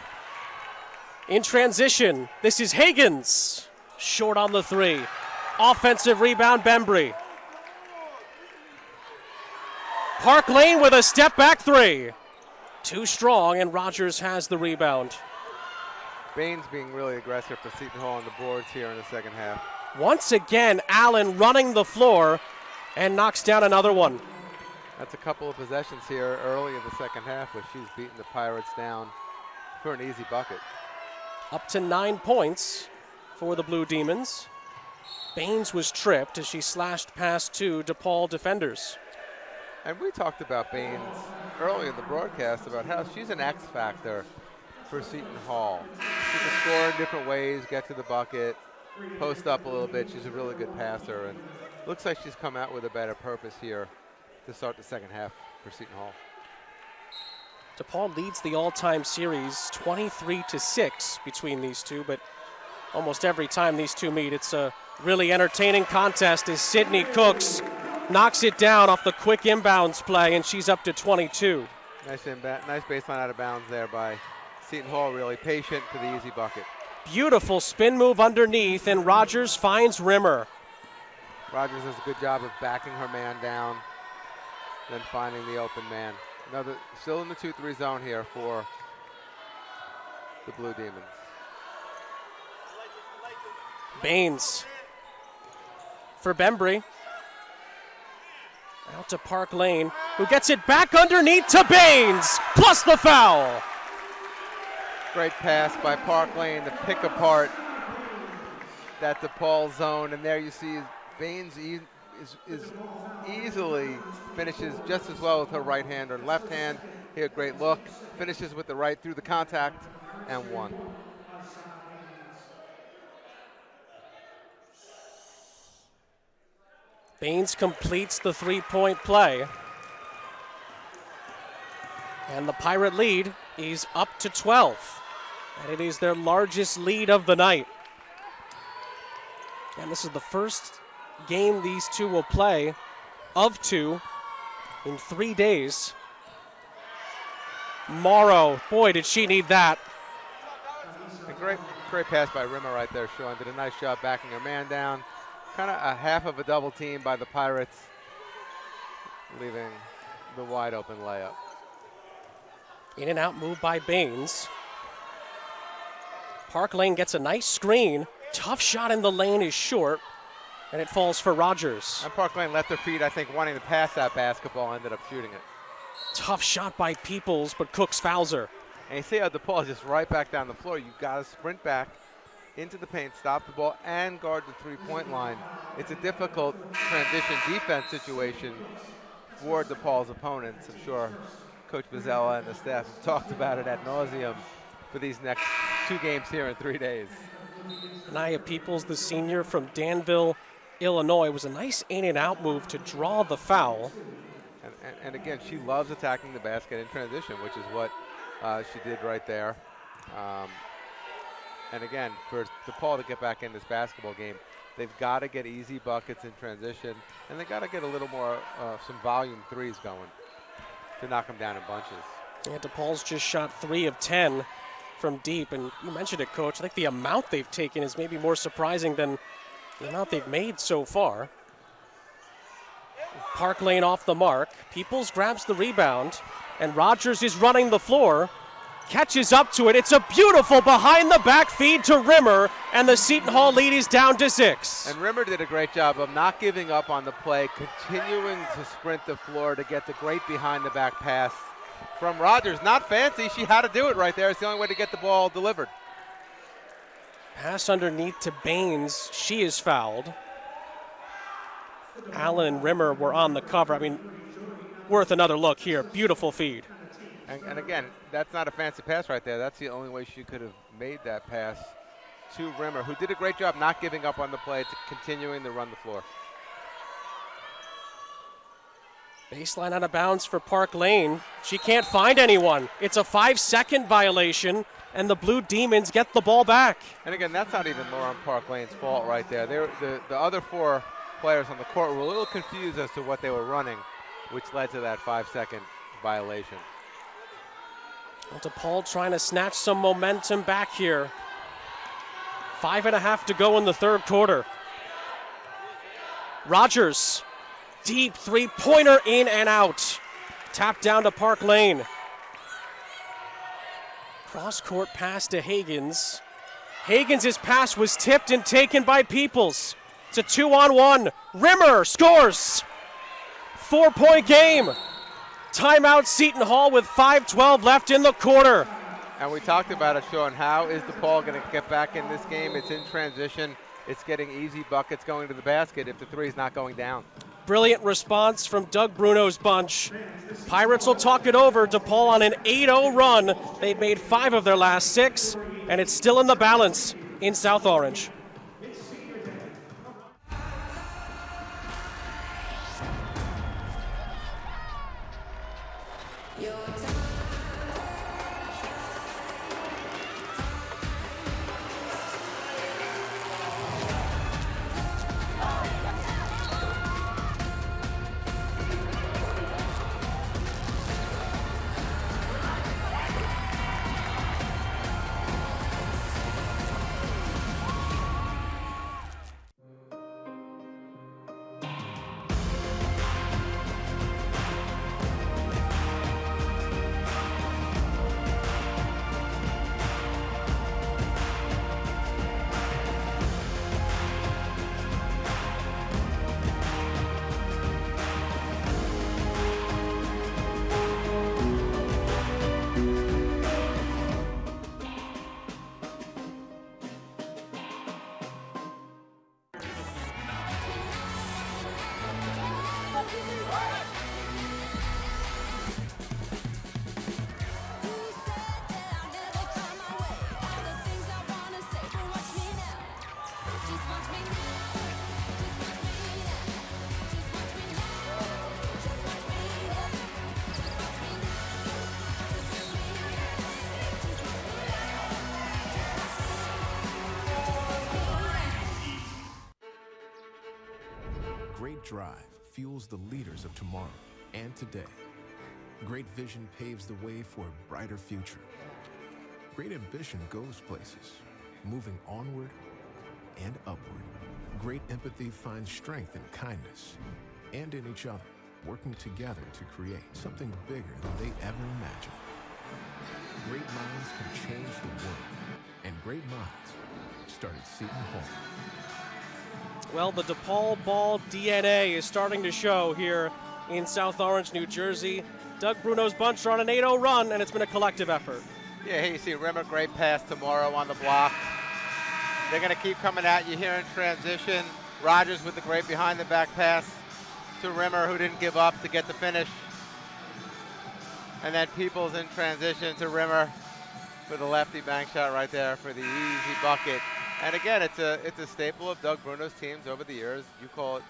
In transition, this is Higgins. Short on the 3. Offensive rebound, Bembry. Park Lane with a step-back 3. Too strong, and Rogers has the rebound. Baines being really aggressive for Seton Hall on the boards here in the second half. Once again, Allen running the floor and knocks down another one. That's a couple of possessions here early in the second half where she's beating the Pirates down for an easy bucket. Up to 9 points for the Blue Demons. Baines was tripped as she slashed past 2 DePaul defenders. And we talked about Baines early in the broadcast about how she's an X factor for Seton Hall. She can score in different ways, get to the bucket, post up a little bit. She's a really good passer, and looks like she's come out with a better purpose here to start the second half for Seton Hall. DePaul leads the all-time series 23-6 between these two, but almost every time these two meet, it's a really entertaining contest as Sidney Cooks knocks it down off the quick inbounds play, and she's up to 22. Nice baseline out of bounds there by Seton Hall, really patient for the easy bucket. Beautiful spin move underneath, and Rogers finds Rimmer. Rogers does a good job of backing her man down, then finding the open man. Still in the 2-3 zone here for the Blue Demons. Baines for Bembry. Out to Park Lane, who gets it back underneath to Baines, plus the foul. Great pass by Park Lane to pick apart that DePaul zone, and there you see Baines is easily finishes just as well with her right hand or left hand. Here, great look, finishes with the right through the contact, and 1. Baines completes the three-point play. And the Pirate lead is up to 12. And it is their largest lead of the night. And this is the first game these two will play of 2 in 3 days. Morrow, boy, did she need that. A great pass by Rimmer right there, Sean. Did a nice job backing her man down. Kind of a half of a double team by the Pirates, leaving the wide open layup. In and out move by Baines. Park Lane gets a nice screen. Tough shot in the lane is short, and it falls for Rogers. And Park Lane left her feet, I think, wanting to pass that basketball, ended up shooting it. Tough shot by Peoples, but Cooks fouls her. And you see how DePaul is just right back down the floor. You've got to sprint back into the paint, stop the ball, and guard the three-point line. It's a difficult transition defense situation for DePaul's opponents. I'm sure Coach Bozzella and the staff have talked about it ad nauseum for these next 2 games here in 3 days. Naya Peoples, the senior from Danville, Illinois, was a nice in and out move to draw the foul. And again, she loves attacking the basket in transition, which is what she did right there. And again, for DePaul to get back in this basketball game, they've got to get easy buckets in transition, and they've got to get a little more, some volume threes going to knock them down in bunches. Yeah, DePaul's just shot 3 of 10 from deep, and you mentioned it, Coach. I think the amount they've taken is maybe more surprising than the amount they've made so far. Park Lane off the mark. Peoples grabs the rebound, and Rogers is running the floor. Catches up to it. It's a beautiful behind-the-back feed to Rimmer, and the Seton Hall lead is down to 6. And Rimmer did a great job of not giving up on the play, continuing to sprint the floor to get the great behind-the-back pass from Rogers. Not fancy. She had to do it right there. It's the only way to get the ball delivered. Pass underneath to Baines. She is fouled. Allen and Rimmer were on the cover. I mean, worth another look here. Beautiful feed. And again, that's not a fancy pass right there. That's the only way she could have made that pass to Rimmer, who did a great job not giving up on the play, to continuing to run the floor. Baseline out of bounds for Park Lane. She can't find anyone. It's a 5-second violation, and the Blue Demons get the ball back. And again, that's not even Lauren Park Lane's fault right there. The other 4 players on the court were a little confused as to what they were running, which led to that 5-second violation. Well, DePaul trying to snatch some momentum back here. 5.5 to go in the third quarter. Rogers, deep three-pointer in and out. Tapped down to Park Lane. Cross-court pass to Hagans. Hagans' pass was tipped and taken by Peoples. It's a 2-on-1. Rimmer scores. 4-point game. Timeout Seton Hall with 5:12 left in the quarter. And we talked about it, Sean. How is DePaul going to get back in this game? It's in transition. It's getting easy buckets going to the basket if the three is not going down. Brilliant response from Doug Bruno's bunch. Pirates will talk it over. DePaul on an 8-0 run. They've made 5 of their last 6, and it's still in the balance in South Orange. drive fuels the leaders of tomorrow and today. Great vision paves the way for a brighter future. Great ambition goes places, moving onward and upward. Great empathy finds strength in kindness and in each other, working together to create something bigger than they ever imagined. Great minds can change the world, and great minds start at Seton Hall. Well, the DePaul ball DNA is starting to show here in South Orange, New Jersey. Doug Bruno's bunch are on an 8-0 run, and it's been a collective effort. Yeah, here you see Rimmer, great pass tomorrow on the block. They're going to keep coming at you here in transition. Rogers with the great behind-the-back pass to Rimmer, who didn't give up to get the finish. And then Peoples in transition to Rimmer for the lefty bank shot right there for the easy bucket. And again, it's a staple of Doug Bruno's teams over the years. You call it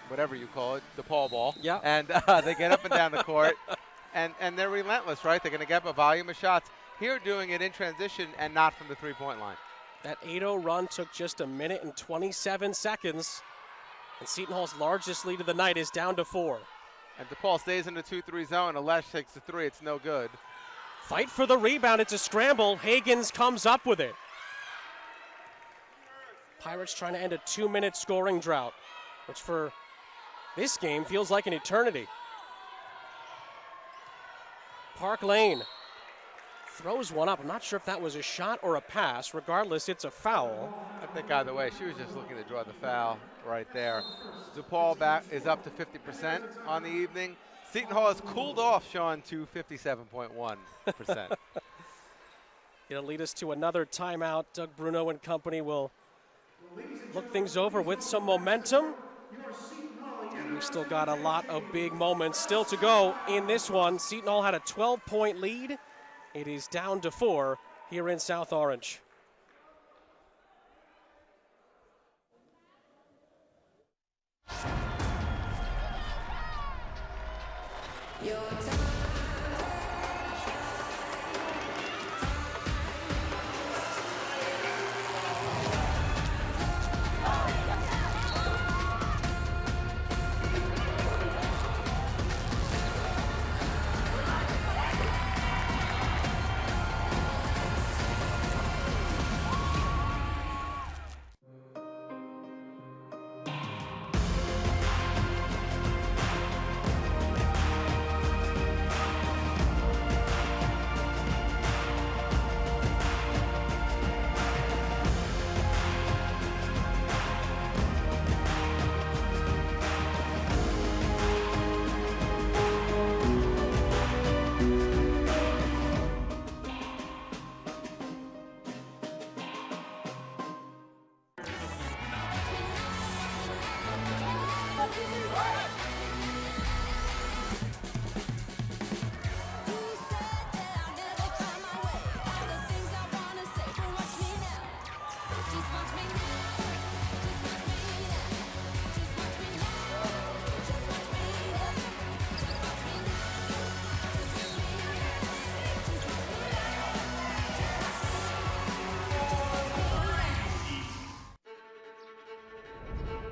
whatever you call it, DePaul ball. Yeah. And they get up and down the court, and they're relentless, right? They're going to get a volume of shots. Here doing it in transition and not from the three-point line. That 8-0 run took just a minute and 27 seconds. And Seton Hall's largest lead of the night is down to 4. And DePaul stays in the 2-3 zone. Alesh takes the 3. It's no good. Fight for the rebound. It's a scramble. Higgins comes up with it. Pirates trying to end a 2-minute scoring drought, which for this game feels like an eternity. Park Lane throws one up. I'm not sure if that was a shot or a pass. Regardless, it's a foul. I think either way, she was just looking to draw the foul right there. DePaul back is up to 50% on the evening. Seton Hall has cooled off, Sean, to 57.1%. It'll lead us to another timeout. Doug Bruno and company will look things over with some momentum. And we've still got a lot of big moments still to go in this one. Seton Hall had a 12-point lead. It is down to 4 here in South Orange.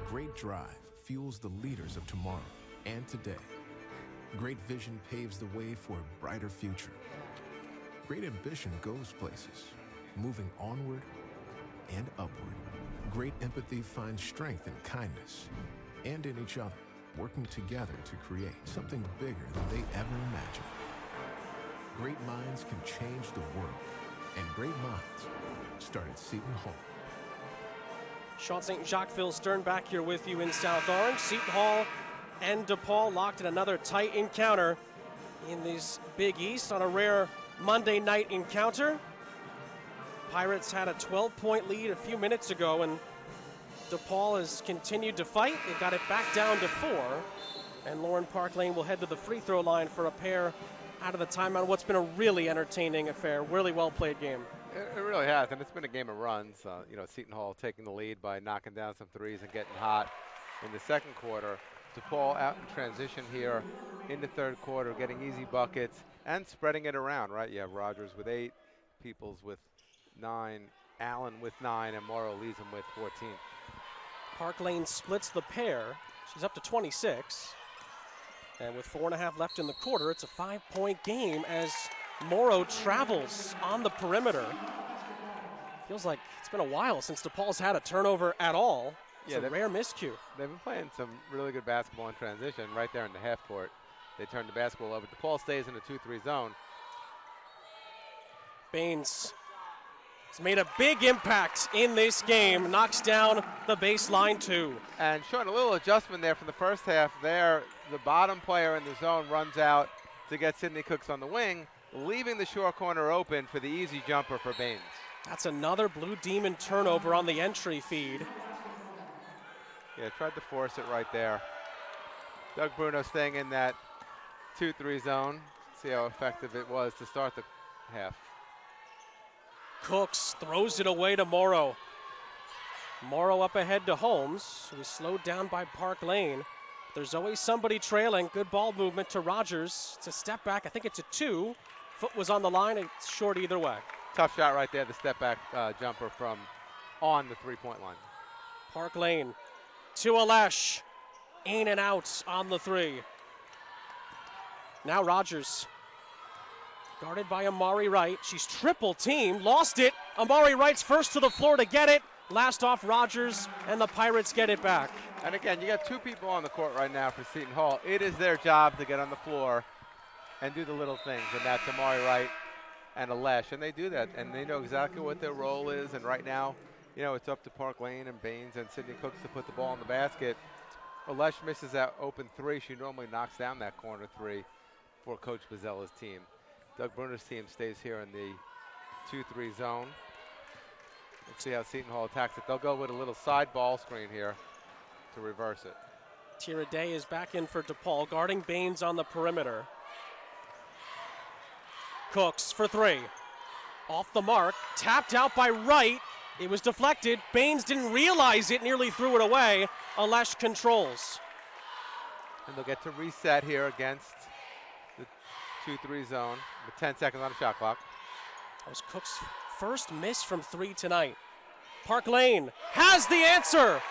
Great drive fuels the leaders of tomorrow and today. Great vision paves the way for a brighter future. Great ambition goes places, moving onward and upward. Great empathy finds strength in kindness and in each other, working together to create something bigger than they ever imagined. Great minds can change the world, and great minds start at Seton Hall. Sean St. Jacques, Phil Stern back here with you in South Orange. Seton Hall and DePaul locked in another tight encounter in this Big East on a rare Monday night encounter. Pirates had a 12-point lead a few minutes ago, and DePaul has continued to fight. They got it back down to 4, and Lauren Park Lane will head to the free throw line for a pair out of the timeout. What's been a really entertaining affair, really well-played game. It really has, and it's been a game of runs. You know, Seton Hall taking the lead by knocking down some threes and getting hot in the second quarter. DePaul out in transition here in the third quarter, getting easy buckets and spreading it around, right? You have Rogers with 8, Peoples with 9, Allen with 9, and Morrow leads him with 14. Park Lane splits the pair. She's up to 26. And with 4.5 left in the quarter, it's a 5-point game as Morrow travels on the perimeter. Feels like it's been a while since DePaul's had a turnover at all. It's a rare miscue. They've been playing some really good basketball in transition right there in the half court. They turned the basketball over. DePaul stays in the 2-3 zone. Baines has made a big impact in this game, knocks down the baseline 2. And showing a little adjustment there from the first half there. The bottom player in the zone runs out to get Sydney Cooks on the wing, leaving the short corner open for the easy jumper for Baines. That's another Blue Demon turnover on the entry feed. Yeah, tried to force it right there. Doug Bruno staying in that 2-3 zone. See how effective it was to start the half. Cooks throws it away to Morrow. Morrow up ahead to Holmes, who was slowed down by Park Lane. There's always somebody trailing. Good ball movement to Rogers. It's a step back. I think it's a 2. Foot was on the line. It's short either way. Tough shot right there, the step back jumper from on the 3-point line. Park Lane to Alesh. In and out on the 3. Now Rogers. Guarded by Amari Wright. She's triple teamed. Lost it. Amari Wright's first to the floor to get it. Last off Rogers, and the Pirates get it back. And again, you got 2 people on the court right now for Seton Hall. It is their job to get on the floor and do the little things, and that's Amari Wright and Alesh, and they do that, and they know exactly what their role is, and right now, you know, it's up to Park Lane and Baines and Sydney Cooks to put the ball in the basket. Alesh misses that open 3. She normally knocks down that corner 3 for Coach Bazzella's team. Doug Bruner's team stays here in the 2-3 zone. Let's see how Seton Hall attacks it. They'll go with a little side ball screen here to reverse it. Tira Day is back in for DePaul, guarding Baines on the perimeter. Cooks for 3. Off the mark, tapped out by Wright. It was deflected. Baines didn't realize it, nearly threw it away. Alesh controls. And they'll get to reset here against the 2-3 zone with 10 seconds on the shot clock. That was Cook's first miss from 3 tonight. Park Lane has the answer.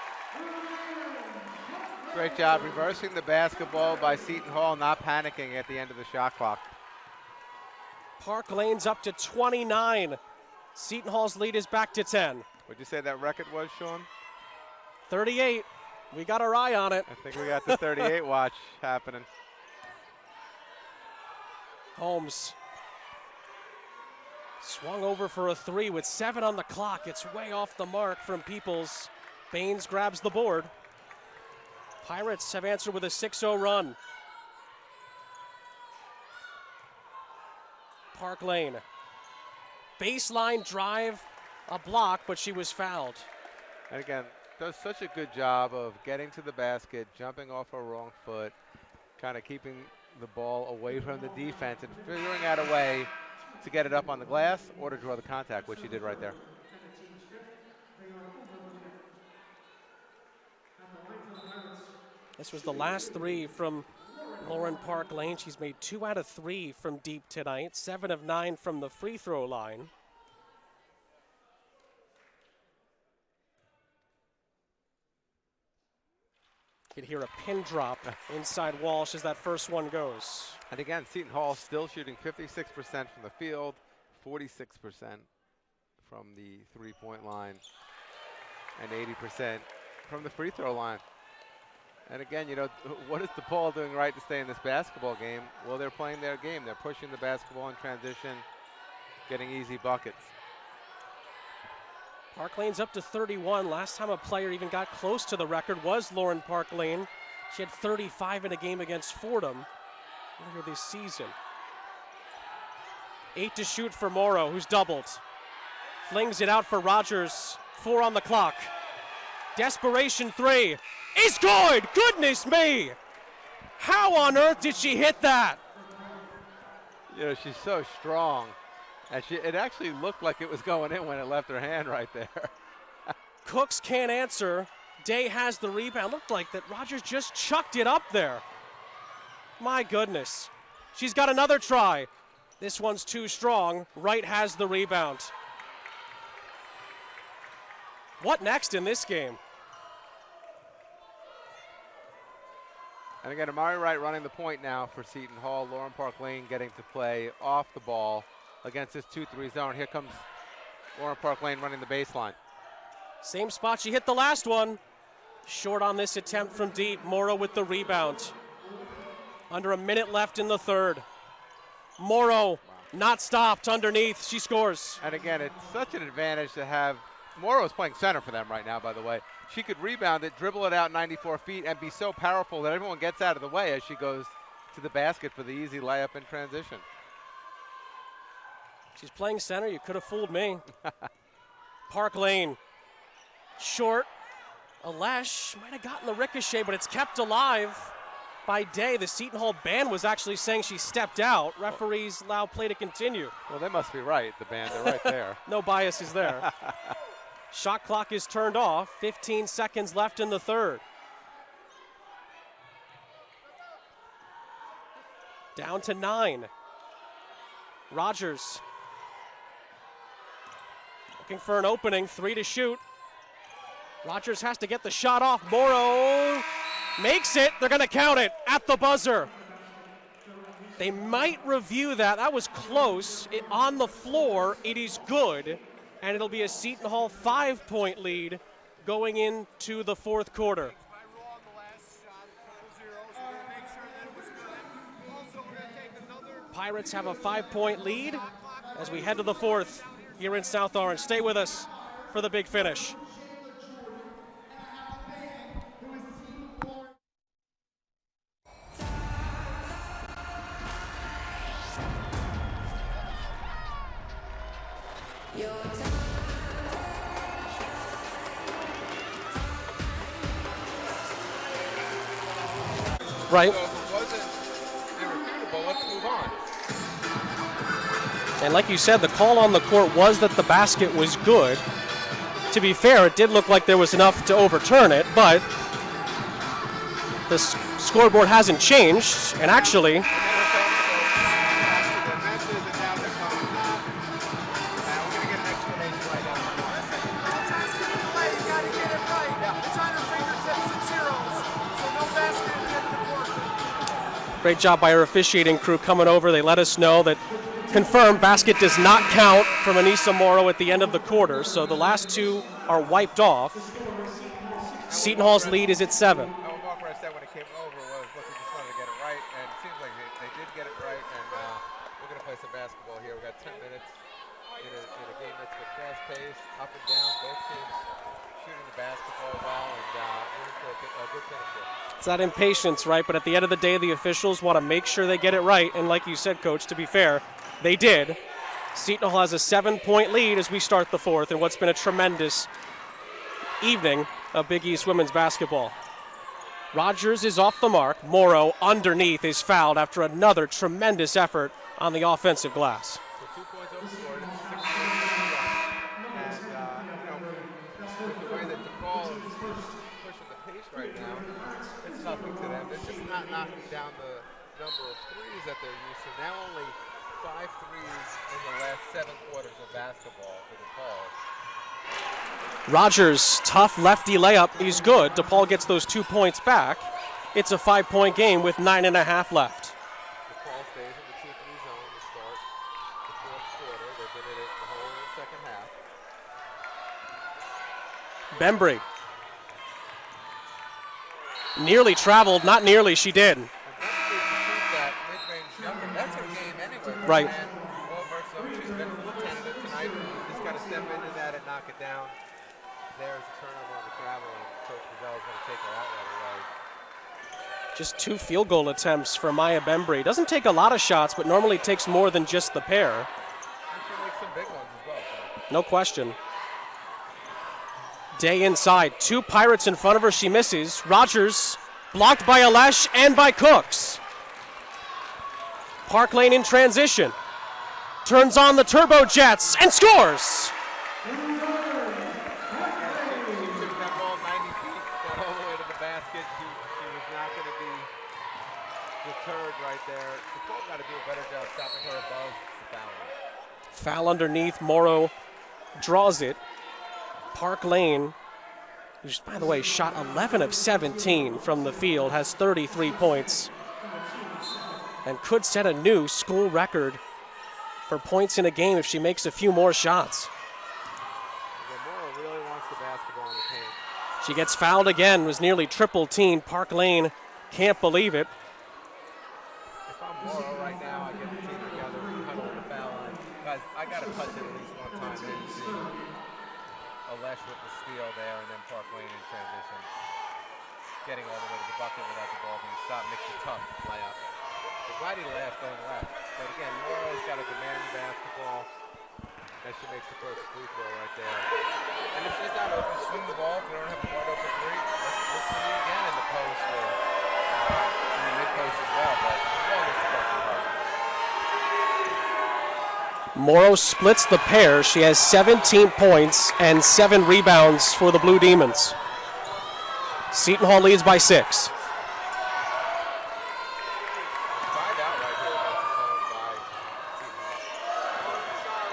Great job reversing the basketball by Seton Hall, not panicking at the end of the shot clock. Park Lane's up to 29. Seton Hall's lead is back to 10. What'd you say that record was, Sean? 38. We got our eye on it. I think we got the 38 watch happening. Holmes swung over for a 3 with 7 on the clock. It's way off the mark from Peoples. Baines grabs the board. Pirates have answered with a 6-0 run. Park Lane. Baseline drive, a block, but she was fouled. And again, does such a good job of getting to the basket, jumping off her wrong foot, kind of keeping the ball away from the defense and figuring out a way to get it up on the glass or to draw the contact, which she did right there. This was the last 3 from Lauren Park Lane. She's made 2 out of 3 from deep tonight, 7 of 9 from the free throw line. You can hear a pin drop inside Walsh as that first one goes. And again, Seton Hall still shooting 56% from the field, 46% from the three-point line, and 80% from the free throw line. And again, you know, what is DePaul doing right to stay in this basketball game? Well, they're playing their game. They're pushing the basketball in transition, getting easy buckets. Park Lane's up to 31. Last time a player even got close to the record was Lauren Park Lane. She had 35 in a game against Fordham earlier this season. 8 to shoot for Morrow, who's doubled. Flings it out for Rogers. 4 on the clock. Desperation 3. Is good! Goodness me! How on earth did she hit that? You know, she's so strong. And it actually looked like it was going in when it left her hand right there. Cooks can't answer. Day has the rebound. Looked like that Rogers just chucked it up there. My goodness. She's got another try. This one's too strong. Wright has the rebound. What next in this game? And again, Amari Wright running the point now for Seton Hall. Lauren Park Lane getting to play off the ball against this 2-3 zone. Here comes Lauren Park Lane running the baseline. Same spot she hit the last one. Short on this attempt from deep. Morrow with the rebound. Under a minute left in the third. Morrow not stopped underneath. She scores. And again, it's such an advantage to have Morrow's playing center for them right now, by the way. She could rebound it, dribble it out 94 feet, and be so powerful that everyone gets out of the way as she goes to the basket for the easy layup in transition. She's playing center. You could have fooled me. Park Lane. Short. Alesh might have gotten the ricochet, but it's kept alive by Day. The Seton Hall band was actually saying she stepped out. Referees allow play to continue. Well, they must be right, the band. They're right there. No biases there. Shot clock is turned off. 15 seconds left in the third. Down to 9. Rogers looking for an opening. 3 to shoot. Rogers has to get the shot off. Morrow makes it. They're going to count it at the buzzer. They might review that. That was close. On the floor, it is good. And it'll be a Seton Hall 5-point lead going into the fourth quarter. Pirates have a 5-point lead as we head to the fourth here in South Orange. Stay with us for the big finish. Right. So if it wasn't irrefutable, let's move on. And like you said, the call on the court was that the basket was good. To be fair, it did look like there was enough to overturn it, but the scoreboard hasn't changed, and actually great job by our officiating crew coming over. They let us know that confirmed basket does not count from Anissa Morrow at the end of the quarter, so the last two are wiped off. Seton Hall's lead is at 7. What Walker said when it came over was, look, we just wanted to get it right, and it seems like they did get it right, and we're going to play some basketball here. We've got 10 minutes in a game that's been fast-paced, up and down, both teams shooting the basketball well, and we're in for a good finish here. It's that impatience, right? But at the end of the day, the officials want to make sure they get it right. And like you said, Coach, to be fair, they did. Seton Hall has a 7-point lead as we start the fourth in what's been a tremendous evening of Big East women's basketball. Rogers is off the mark. Morrow underneath is fouled after another tremendous effort on the offensive glass. So 2 points overscored. It's 6 and with the way that depaul is pushing the pace right now, it's nothing to them. They're just not knocking down the number of threes that they're used to. Now only 5 threes in the last 7 quarters of basketball for DePaul. Rogers, tough lefty layup. He's good. DePaul gets those 2 points back. It's a 5-point game with 9.5 left. DePaul stays in the 2-3 zone to start the fourth quarter. They've been in it the whole second half. Bembry. Nearly traveled, not nearly, she did. And Bembry can shoot that mid-range jumper. That's her game anyway. Right. So she's been a little tentative tonight. Just got to step into that and knock it down. There's a turnover on the travel, and Coach Rizal is going to take her out right away. Just 2 field goal attempts for Maya Bembry. Doesn't take a lot of shots, but normally takes more than just the pair. And she makes some big ones as well. So. No question. Day inside. 2 Pirates in front of her. She misses. Rogers blocked by Alesh and by Cooks. Park Lane in transition. Turns on the turbo jets and scores. She took that ball 90 feet, got all the way to the basket. She was not going to be deterred right there. The ball got to do a better job stopping her above the foul line. Foul underneath. Morrow draws it. Park Lane who's, by the way, shot 11 of 17 from the field, has 33 points, and could set a new school record for points in a game if she makes a few more shots. Really wants the basketball in the paint. She gets fouled again, was nearly triple-teamed. Park Lane can't believe it. If I'm Morrow right now, I get the team together, we huddle on the foul line. Guys, I got to touch it at least one time. And see Alesh with the steal there, and then Park Lane in transition. Getting all the way to the bucket without the ball being stopped makes it tough layup. I'm glad he laughed going left. But again, Morrow's got to demand the basketball. And she makes the first free throw right there. And if she's not open, swing the ball. If you don't have a wide open three, let's look for you again in the post or in the mid-post as well. But the ball needs to go through her. Morrow splits the pair. She has 17 points and 7 rebounds for the Blue Demons. Seton Hall leads by 6.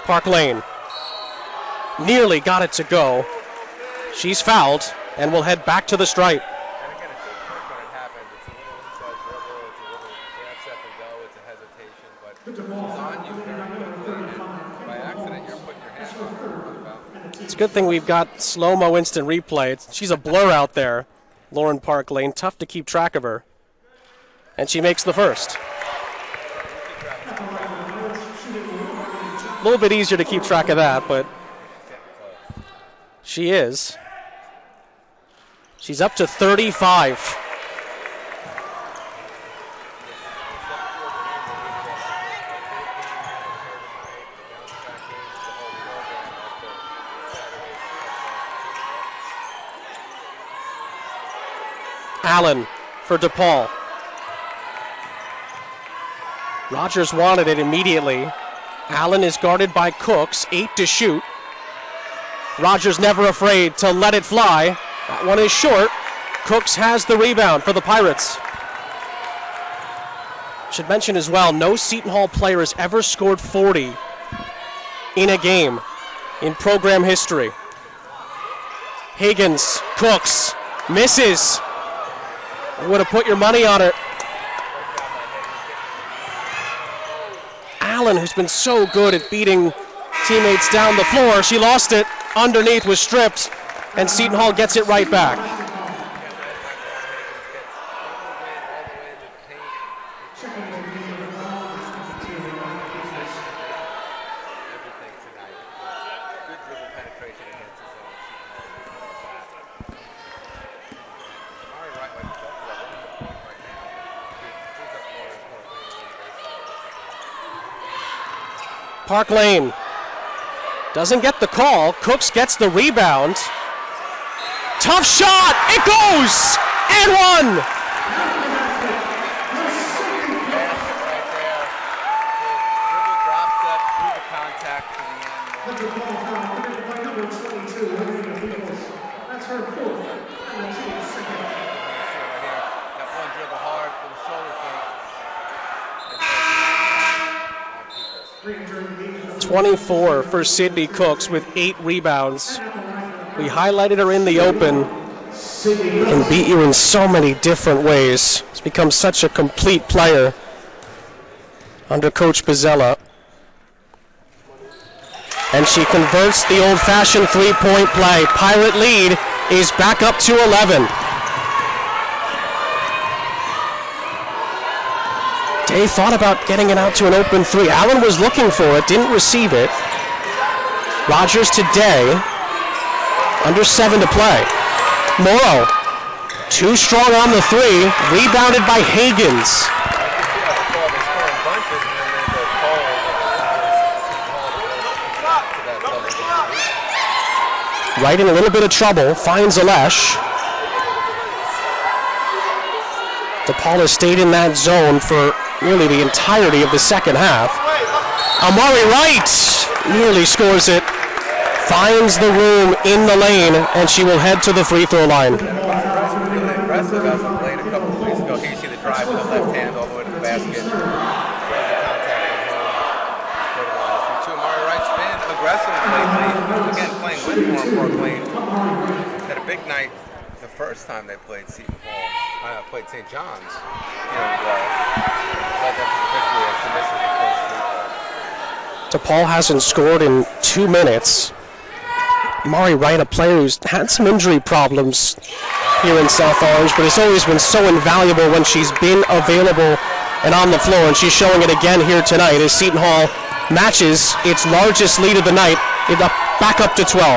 Park Lane nearly got it to go. She's fouled and will head back to the stripe. And again, it's so quick when it happens. It's a little inside dribble, it's a little jab step and go, it's a hesitation, but it's on you very quickly, and by accident you're putting your hand on the foul. It's a good thing we've got slow-mo instant replay. She's a blur out there, Lauren Park Lane. Tough to keep track of her. And she makes the first. A little bit easier to keep track of that, but she is. She's up to 35. Allen for DePaul. Rogers wanted it immediately. Allen is guarded by Cooks, 8 to shoot. Rogers never afraid to let it fly. That one is short. Cooks has the rebound for the Pirates. Should mention as well, no Seton Hall player has ever scored 40 in a game in program history. Higgins, Cooks, misses. You would have put your money on it. Allen, who's been so good at beating teammates down the floor, she lost it. Underneath was stripped, and Seton Hall gets it right back. Park Lane doesn't get the call. Cooks gets the rebound. Tough shot. It goes. And one. That's her fourth. And the team's second. That one dribble hard for the shoulder fake. 24 for Sydney Cooks with 8 rebounds. We highlighted her in the open. Can beat you in so many different ways. She's become such a complete player under Coach Bozzella. And she converts the old-fashioned three-point play. Pirate lead is back up to 11. Day thought about getting it out to an open three. Allen was looking for it, didn't receive it. Rogers to Day. Under 7 to play. Morrow, too strong on the three. Rebounded by Higgins. Right in a little bit of trouble. Finds Alesh. DePaul has stayed in that zone for nearly the entirety of the second half. Amari Wright nearly scores it. Finds the room in the lane, and she will head to the free throw line. Really aggressive as we played a couple of weeks ago. Here you see the drive with the left hand all the way to the basket. Contact on home. Amari Wright's been aggressive lately. Again, playing with more Park Lane. Had a big night the first time they played Seton Hall, played St. John's here in Guelph. Led them to the victory and she misses the first free throw. DePaul hasn't scored in 2 minutes. Mari Wright, a player who's had some injury problems here in South Orange, but has always been so invaluable when she's been available and on the floor, and she's showing it again here tonight as Seton Hall matches its largest lead of the night, back up to 12. We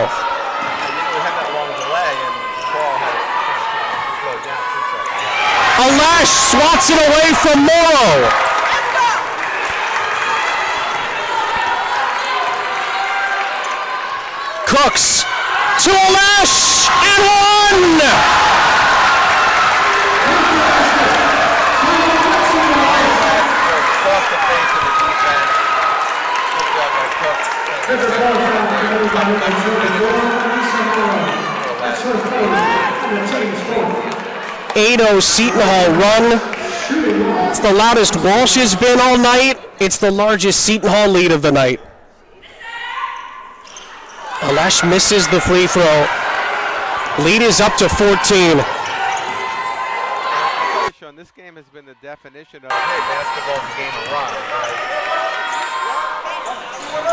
had that long delay and DePaul has slowed down since that. Alash swats it away from Morrow. Cooks to Alash and one! Across the face of the defense. Good job by Cooks. Seton Hall run. It's the loudest Walsh has been all night. It's the largest Seton Hall lead of the night. Alash misses the free throw. Lead is up to 14. This game has been the definition of, hey, basketball's a game of run.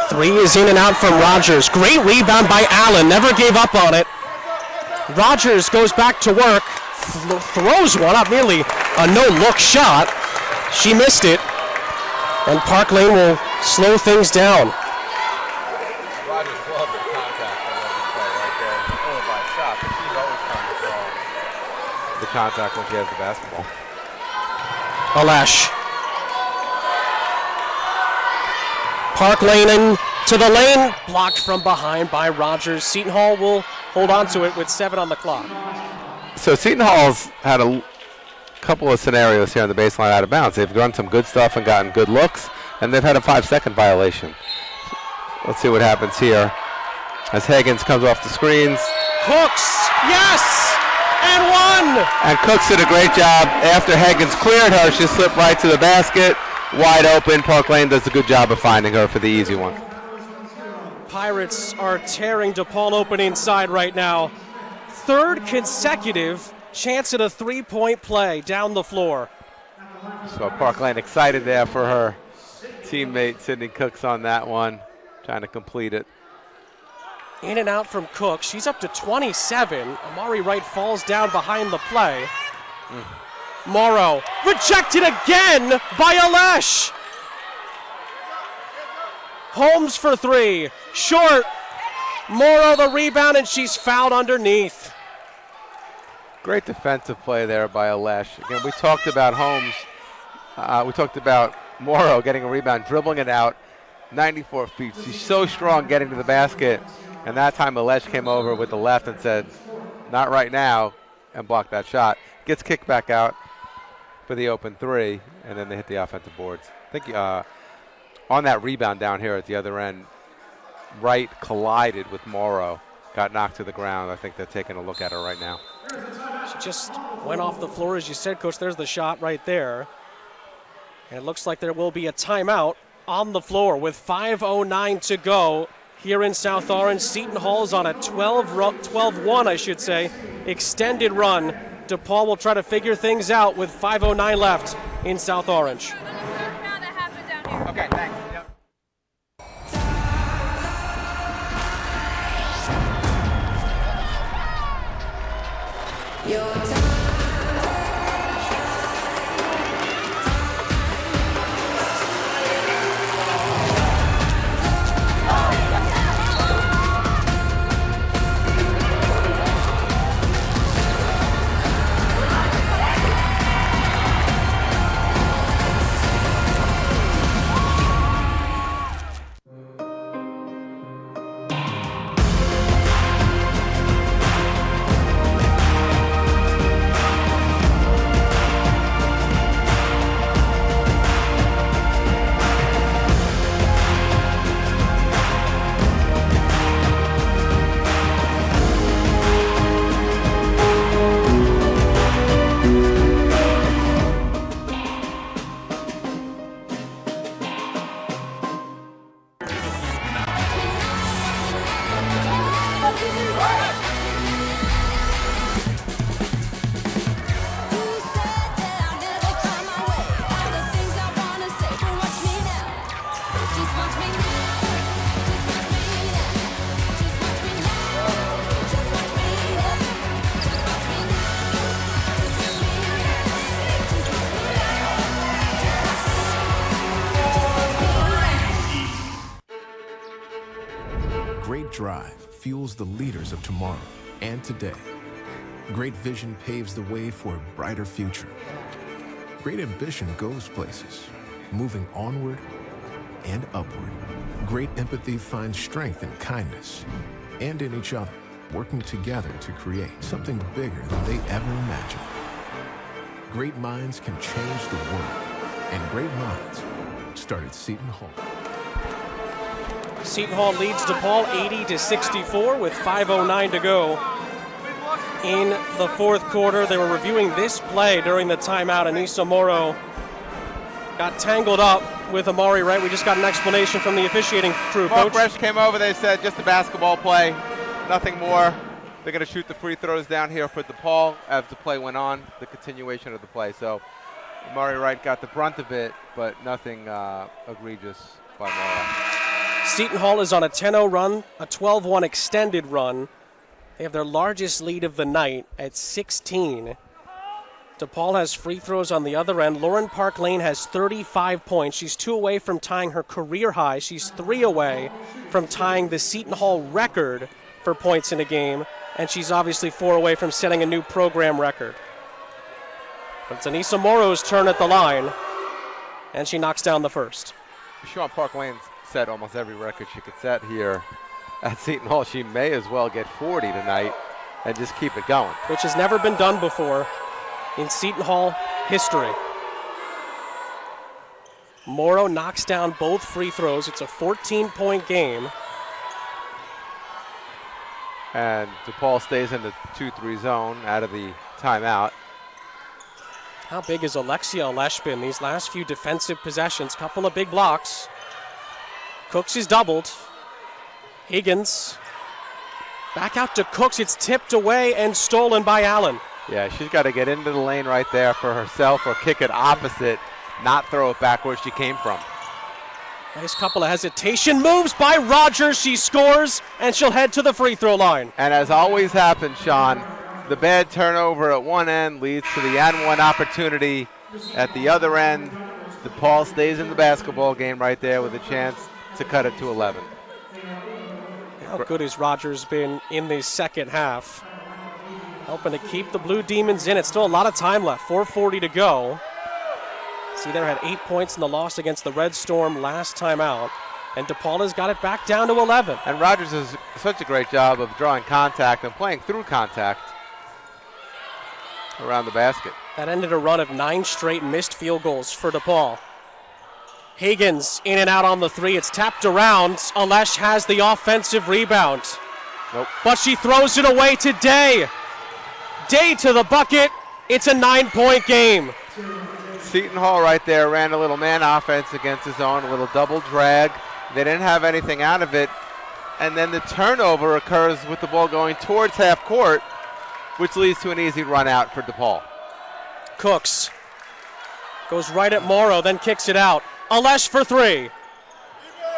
Right? 3 is in and out from Rogers. Great rebound by Allen. Never gave up on it. Rogers goes back to work. Throws one up, nearly a no-look shot. She missed it. And Park Lane will slow things down. Rogers loved the contact on every play right there. Only by a shot, but she's always trying to draw the contact when she has the basketball. Alash. Park Lane into the lane. Blocked from behind by Rogers. Seton Hall will hold on to it with 7 on the clock. So Seton Hall's had a couple of scenarios here on the baseline out of bounds. They've done some good stuff and gotten good looks, and they've had a 5-second violation. Let's see what happens here as Higgins comes off the screens. Cooks, yes! And one! And Cooks did a great job. After Higgins cleared her, she slipped right to the basket. Wide open. Park Lane does a good job of finding her for the easy one. Pirates are tearing DePaul open inside right now. 3rd consecutive chance at a 3-point play down the floor. So Park Lane excited there for her teammate Sydney Cooks on that one, trying to complete it. In and out from Cook. She's up to 27. Amari Wright falls down behind the play. Morrow rejected again by Alash. Holmes for 3. Short. Morrow the rebound, and she's fouled underneath. Great defensive play there by Alash. Again, we talked about Holmes. We talked about Morrow getting a rebound, dribbling it out, 94 feet. She's so strong getting to the basket. And that time Alash came over with the left and said, not right now, and blocked that shot. Gets kicked back out for the open 3, and then they hit the offensive boards. I think on that rebound down here at the other end, Wright collided with Morrow, got knocked to the ground. I think they're taking a look at her right now. She just went off the floor, as you said, Coach. There's the shot right there. And it looks like there will be a timeout on the floor with 5:09 to go here in South Orange. Seton Hall's on a 12-1, I should say, extended run. DePaul will try to figure things out with 5:09 left in South Orange. Okay, thanks. Yep. drive fuels the leaders of tomorrow and today. Great vision paves the way for a brighter future. Great ambition goes places, moving onward and upward. Great empathy finds strength in kindness and in each other, working together to create something bigger than they ever imagined. Great minds can change the world, and great minds start at Seton Hall. Seton Hall leads DePaul 80-64 with 5:09 to go in the fourth quarter. They were reviewing this play during the timeout. Anissa Morrow got tangled up with Amari Wright. We just got an explanation from the officiating crew. Mark Coach? Bresch came over. They said just a basketball play, nothing more. They're going to shoot the free throws down here for DePaul as the play went on, the continuation of the play. So Amari Wright got the brunt of it, but nothing egregious by Morrow. Seton Hall is on a 10-0 run, a 12-1 extended run. They have their largest lead of the night at 16. DePaul has free throws on the other end. Lauren Park Lane has 35 points. She's 2 away from tying her career high. She's 3 away from tying the Seton Hall record for points in a game. And she's obviously 4 away from setting a new program record. But it's Anissa Morrow's turn at the line, and she knocks down the first. Sean Park Lane set almost every record she could set here at Seton Hall. She may as well get 40 tonight and just keep it going. Which has never been done before in Seton Hall history. Morrow knocks down both free throws. It's a 14-point game. And DePaul stays in the 2-3 zone out of the timeout. How big is Alexia Alesh been these last few defensive possessions? Couple of big blocks. Cooks is doubled. Higgins back out to Cooks. It's tipped away and stolen by Allen. Yeah, she's got to get into the lane right there for herself or kick it opposite, not throw it back where she came from. Nice couple of hesitation moves by Rogers. She scores, and she'll head to the free throw line. And as always happens, Sean, the bad turnover at one end leads to the and one opportunity at the other end. DePaul stays in the basketball game right there with a chance to cut it to 11. How good has Rogers been in the second half? Helping to keep the Blue Demons in. It's still a lot of time left, 4:40 to go. See, they had 8 points in the loss against the Red Storm last time out. And DePaul has got it back down to 11. And Rogers does such a great job of drawing contact and playing through contact around the basket. That ended a run of 9 straight missed field goals for DePaul. Higgins in and out on the three. It's tapped around. Alesh has the offensive rebound. Nope. But she throws it away to Day. Day to the bucket. It's a 9-point game. Seton Hall right there ran a little man offense against his own, a little double drag. They didn't have anything out of it. And then the turnover occurs with the ball going towards half court, which leads to an easy run out for DePaul. Cooks goes right at Morrow, then kicks it out. Alesh for 3.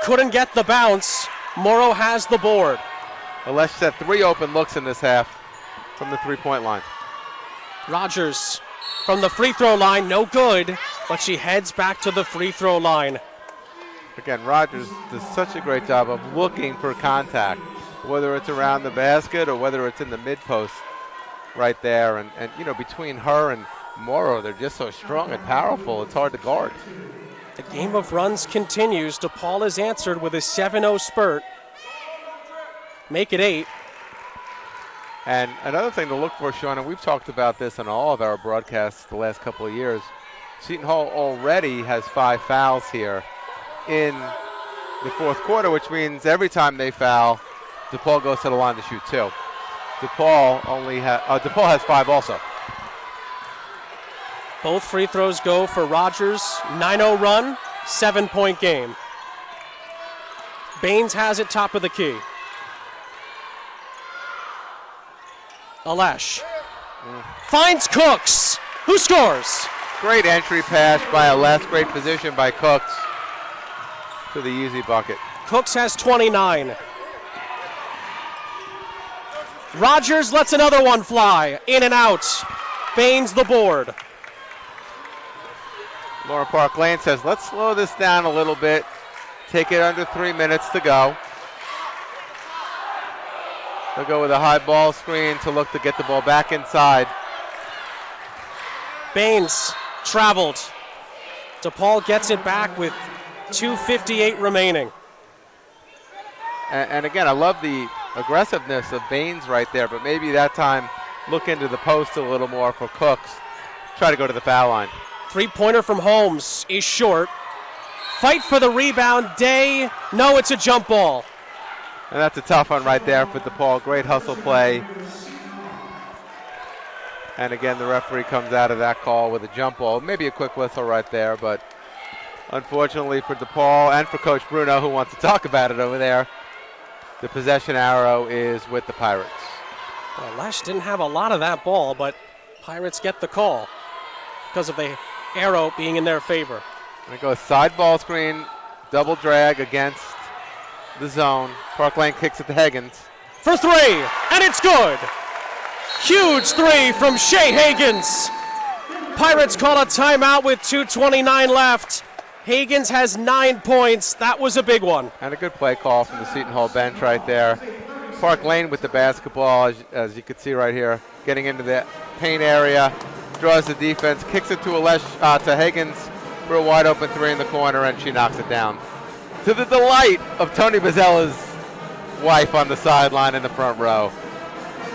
Couldn't get the bounce. Morrow has the board. Alesh set 3 open looks in this half from the three-point line. Rogers from the free throw line, no good, but she heads back to the free throw line. Again, Rogers does such a great job of looking for contact, whether it's around the basket or whether it's in the mid-post right there. And you know, between her and Morrow, they're just so strong and powerful, it's hard to guard. The game of runs continues. DePaul has answered with a 7-0 spurt. Make it 8. And another thing to look for, Sean, and we've talked about this in all of our broadcasts the last couple of years, Seton Hall already has 5 fouls here in the fourth quarter, which means every time they foul, DePaul goes to the line to shoot 2. DePaul has 5 also. Both free throws go for Rogers. 9-0 run, 7-point game. Baines has it top of the key. Alesh finds Cooks, who scores. Great entry pass by Alesh, great position by Cooks to the easy bucket. Cooks has 29. Rogers lets another one fly, in and out. Baines the board. Lauren Park Lane says, let's slow this down a little bit. Take it under 3 minutes to go. They'll go with a high ball screen to look to get the ball back inside. Baines traveled. DePaul gets it back with 2:58 remaining. And again, I love the aggressiveness of Baines right there, but maybe that time look into the post a little more for Cooks. Try to go to the foul line. Three-pointer from Holmes is short. Fight for the rebound. Day, no, it's a jump ball. And that's a tough one right there for DePaul. Great hustle play. And again, the referee comes out of that call with a jump ball. Maybe a quick whistle right there, but unfortunately for DePaul and for Coach Bruno, who wants to talk about it over there, the possession arrow is with the Pirates. Well, Lesh didn't have a lot of that ball, but Pirates get the call because of the arrow being in their favor. And it goes side ball screen, double drag against the zone. Park Lane kicks it to Higgins. For three, and it's good. Huge three from Shea Higgins. Pirates call a timeout with 2:29 left. Higgins has 9 points. That was a big one. And a good play call from the Seton Hall bench right there. Park Lane with the basketball, as you can see right here, getting into the paint area, draws the defense, kicks it to Higgins for a wide open three in the corner, and she knocks it down. To the delight of Tony Bazzella's wife on the sideline in the front row.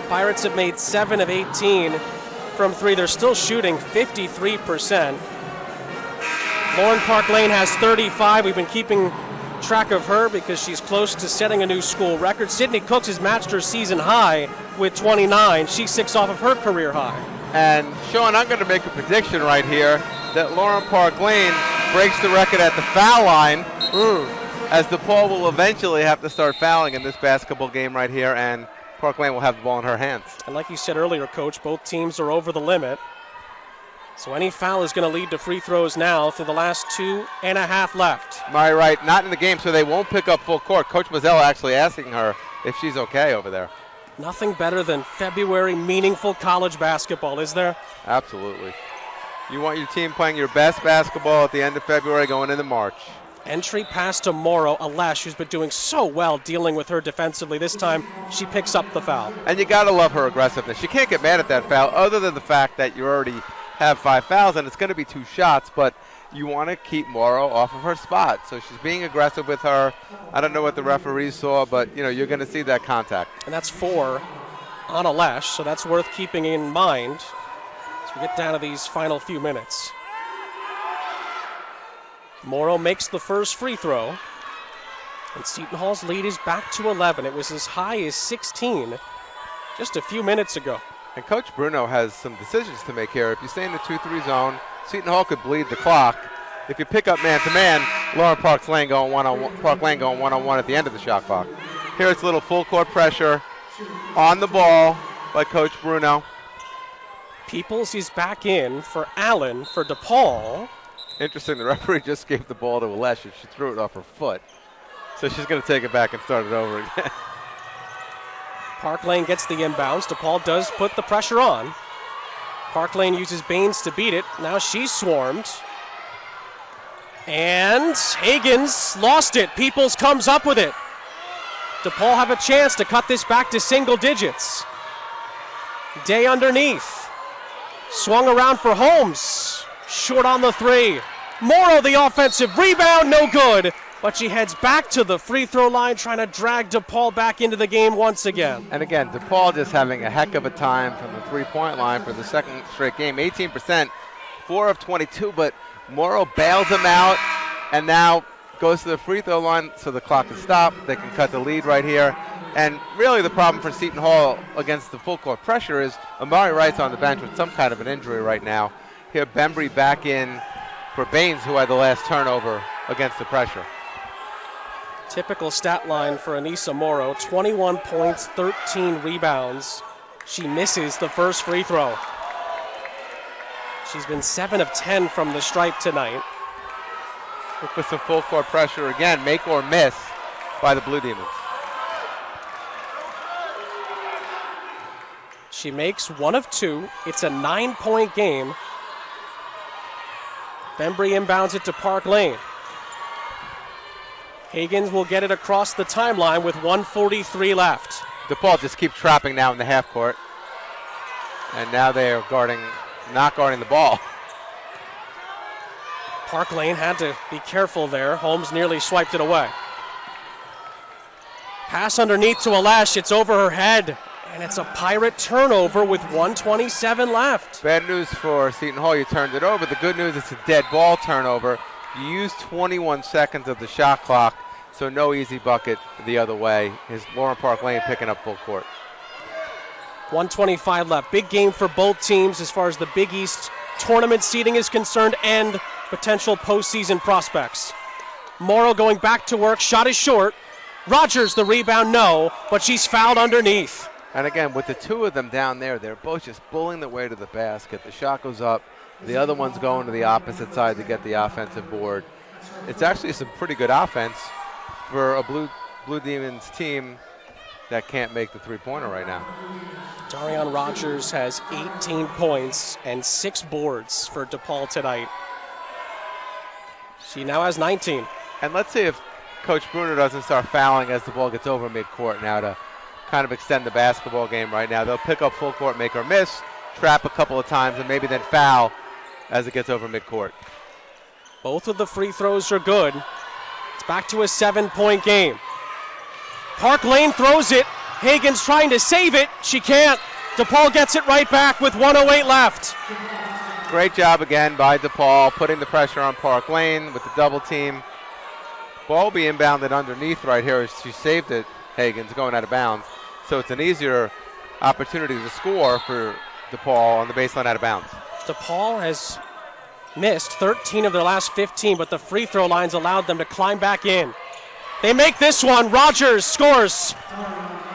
Pirates have made 7 of 18 from three. They're still shooting 53%. Lauren Park Lane has 35. We've been keeping track of her because she's close to setting a new school record. Sydney Cooks has matched her season high with 29. She's 6 off of her career high. And Sean, I'm going to make a prediction right here that Lauren Park Lane breaks the record at the foul line, as DePaul will eventually have to start fouling in this basketball game right here, and Park Lane will have the ball in her hands. And like you said earlier, Coach, both teams are over the limit. So any foul is going to lead to free throws now through the last 2.5 left. Mari Wright not in the game, so they won't pick up full court. Coach Mazzella actually asking her if she's okay over there. Nothing better than February meaningful college basketball, is there? Absolutely. You want your team playing your best basketball at the end of February going into March. Entry pass to Morrow, Alesh, who's been doing so well dealing with her defensively. This time, she picks up the foul. And you got to love her aggressiveness. You can't get mad at that foul other than the fact that you already have 5 fouls, and it's going to be 2 shots, but you want to keep Morrow off of her spot. So she's being aggressive with her. I don't know what the referees saw, but you're going to see that contact. And that's 4 on Alesh, so that's worth keeping in mind as we get down to these final few minutes. Morrow makes the first free throw, and Seton Hall's lead is back to 11. It was as high as 16 just a few minutes ago. And Coach Bruno has some decisions to make here. If you stay in the 2-3 zone, Seton Hall could bleed the clock. If you pick up man-to-man, Lauren Park Lane going one-on-one at the end of the shot clock. Here it's a little full court pressure on the ball by Coach Bruno. Peoples is back in for Allen for DePaul. Interesting, the referee just gave the ball to Alesh and she threw it off her foot. So she's going to take it back and start it over again. Park Lane gets the inbounds. DePaul does put the pressure on. Park Lane uses Baines to beat it. Now she's swarmed. And Higgins lost it. Peoples comes up with it. DePaul have a chance to cut this back to single digits. Day underneath. Swung around for Holmes. Short on the 3. Morrow the offensive rebound, no good. But she heads back to the free throw line, trying to drag DePaul back into the game once again. And again, DePaul just having a heck of a time from the three-point line for the second straight game. 18%, 4 of 22, but Morrow bails them out and now goes to the free throw line so the clock is stopped. They can cut the lead right here. And really the problem for Seton Hall against the full court pressure is Amari Wright's on the bench with some kind of an injury right now. Here, Bembry back in for Baines, who had the last turnover against the pressure. Typical stat line for Anissa Morrow, 21 points, 13 rebounds. She misses the first free throw. She's been 7 of 10 from the stripe tonight. Look for some full court pressure again, make or miss by the Blue Demons. She makes 1 of 2. It's a 9-point game. Bembry inbounds it to Park Lane. Higgins will get it across the timeline with 1:43 left. DePaul just keeps trapping now in the half court. And now they are not guarding the ball. Park Lane had to be careful there. Holmes nearly swiped it away. Pass underneath to Alesh. It's over her head. And it's a Pirate turnover with 1:27 left. Bad news for Seton Hall, you turned it over. The good news, it's a dead ball turnover. You used 21 seconds of the shot clock, so no easy bucket the other way. Is Lauren Park Lane picking up full court. 1:25 left. Big game for both teams as far as the Big East tournament seeding is concerned and potential postseason prospects. Morrow going back to work. Shot is short. Rogers the rebound, no, but she's fouled underneath. And again, with the two of them down there, they're both just bullying the way to the basket. The shot goes up. The other one's going to the opposite side to get the offensive board. It's actually some pretty good offense for a Blue Demons team that can't make the three-pointer right now. Darian Rogers has 18 points and 6 boards for DePaul tonight. She now has 19. And let's see if Coach Bruner doesn't start fouling as the ball gets over midcourt now to kind of extend the basketball game right now. They'll pick up full court, make or miss, trap a couple of times, and maybe then foul as it gets over midcourt. Both of the free throws are good. It's back to a 7-point game. Park Lane throws it. Hagen's trying to save it. She can't. DePaul gets it right back with 1:08 left. Great job again by DePaul, putting the pressure on Park Lane with the double team. Ball will be inbounded underneath right here as she saved it. Hagen's going out of bounds. So it's an easier opportunity to score for DePaul on the baseline out of bounds. DePaul has missed 13 of their last 15, but the free throw lines allowed them to climb back in. They make this one. Rogers scores.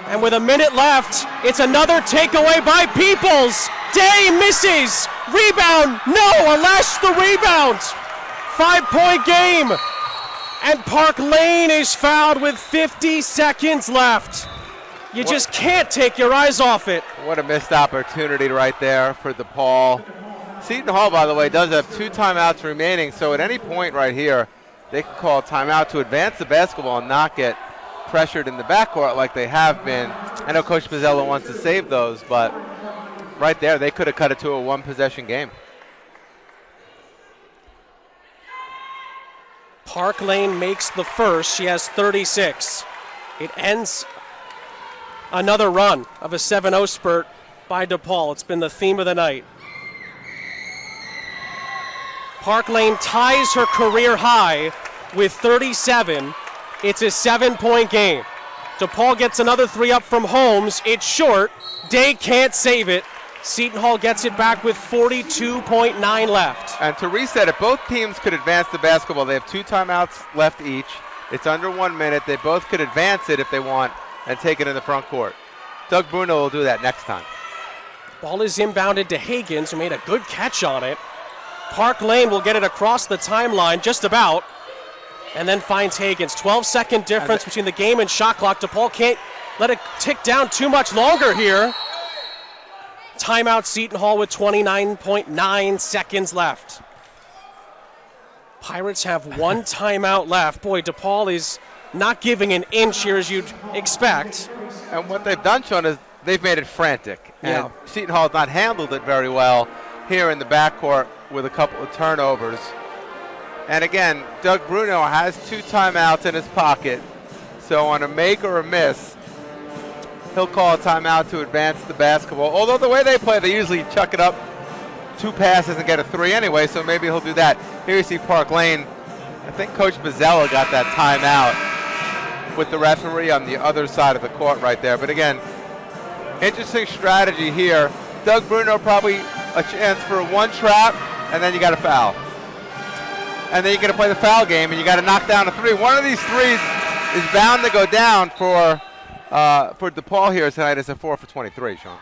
And with a minute left, it's another takeaway by Peoples. Day misses. Rebound. No, Alesh the rebound. 5-point game. And Park Lane is fouled with 50 seconds left. You just can't take your eyes off it. What a missed opportunity right there for DePaul. Seton Hall, by the way, does have 2 timeouts remaining, so at any point right here, they can call a timeout to advance the basketball and not get pressured in the backcourt like they have been. I know Coach Pizzella wants to save those, but right there, they could have cut it to a one-possession game. Park Lane makes the first. She has 36. It ends another run of a 7-0 spurt by DePaul. It's been the theme of the night. Park Lane ties her career high with 37. It's a 7-point game. DePaul gets another 3 up from Holmes. It's short. Day can't save it. Seton Hall gets it back with 42.9 left. And to reset it, both teams could advance the basketball. They have 2 timeouts left each. It's under 1 minute. They both could advance it if they want and take it in the front court. Doug Bruno will do that next time. Ball is inbounded to Hagens, who made a good catch on it. Park Lane will get it across the timeline just about, and then finds Hagens. 12-second difference between the game and shot clock. DePaul can't let it tick down too much longer here. Timeout Seton Hall with 29.9 seconds left. Pirates have 1 timeout left. Boy, DePaul is not giving an inch here as you'd expect. And what they've done, Sean, is they've made it frantic. Yeah. And Seton Hall has not handled it very well here in the backcourt with a couple of turnovers. And again, Doug Bruno has 2 timeouts in his pocket. So on a make or a miss, he'll call a timeout to advance the basketball. Although the way they play, they usually chuck it up 2 passes and get a 3 anyway, so maybe he'll do that. Here you see Park Lane. I think Coach Pizzella got that timeout with the referee on the other side of the court right there. But again, interesting strategy here. Doug Bruno probably a chance for 1 trap, and then you got a foul. And then you're going to play the foul game, and you got to knock down a 3. One of these 3s is bound to go down for DePaul here tonight. It's a 4 for 23, Sean.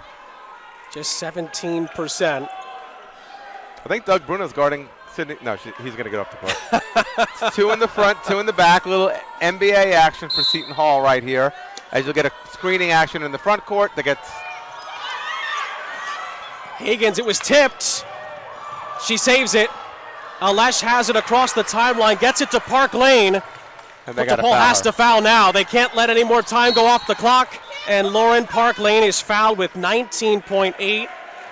Just 17%. I think Doug Bruno's guarding Sydney. No, he's going to get off the court. It's 2 in the front, 2 in the back. Little NBA action for Seton Hall right here. As you'll get a screening action in the front court that gets... Hagens, it was tipped. She saves it. Alesh has it across the timeline, gets it to Park Lane. And they But got DePaul has to foul now. They can't let any more time go off the clock. And Lauren Park Lane is fouled with 19.8.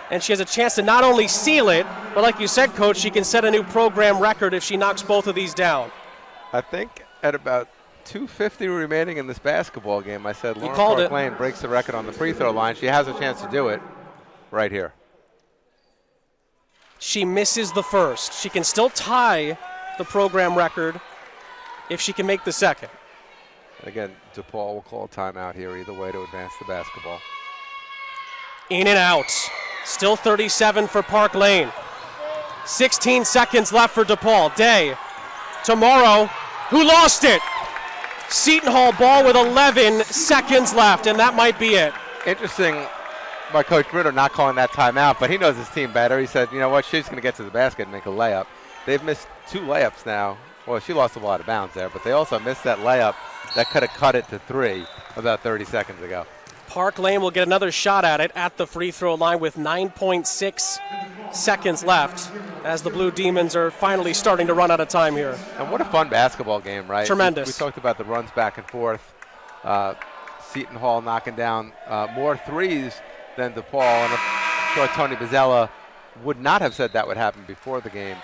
And she has a chance to not only seal it, but like you said, Coach, she can set a new program record if she knocks both of these down. I think at about 2:50 remaining in this basketball game, I said Lauren called Park it. Lane breaks the record on the free throw line. She has a chance to do it right here. She misses the first. She can still tie the program record if she can make the second. Again, DePaul will call a timeout here either way to advance the basketball. In and out. Still 37 for Park Lane. 16 seconds left for DePaul. Day. Tomorrow. Who lost it? Seton Hall ball with 11 seconds left, and that might be it. Interesting by Coach Britter not calling that timeout, but he knows his team better. He said, you know what, she's going to get to the basket and make a layup. They've missed 2 layups now. Well, she lost a lot of bounds there, but they also missed that layup that could have cut it to 3 about 30 seconds ago. Park Lane will get another shot at it at the free throw line with 9.6 seconds left as the Blue Demons are finally starting to run out of time here. And what a fun basketball game, right? Tremendous. We talked about the runs back and forth. Seton Hall knocking down more threes than DePaul. And I'm sure Tony Bozzella would not have said that would happen before the game.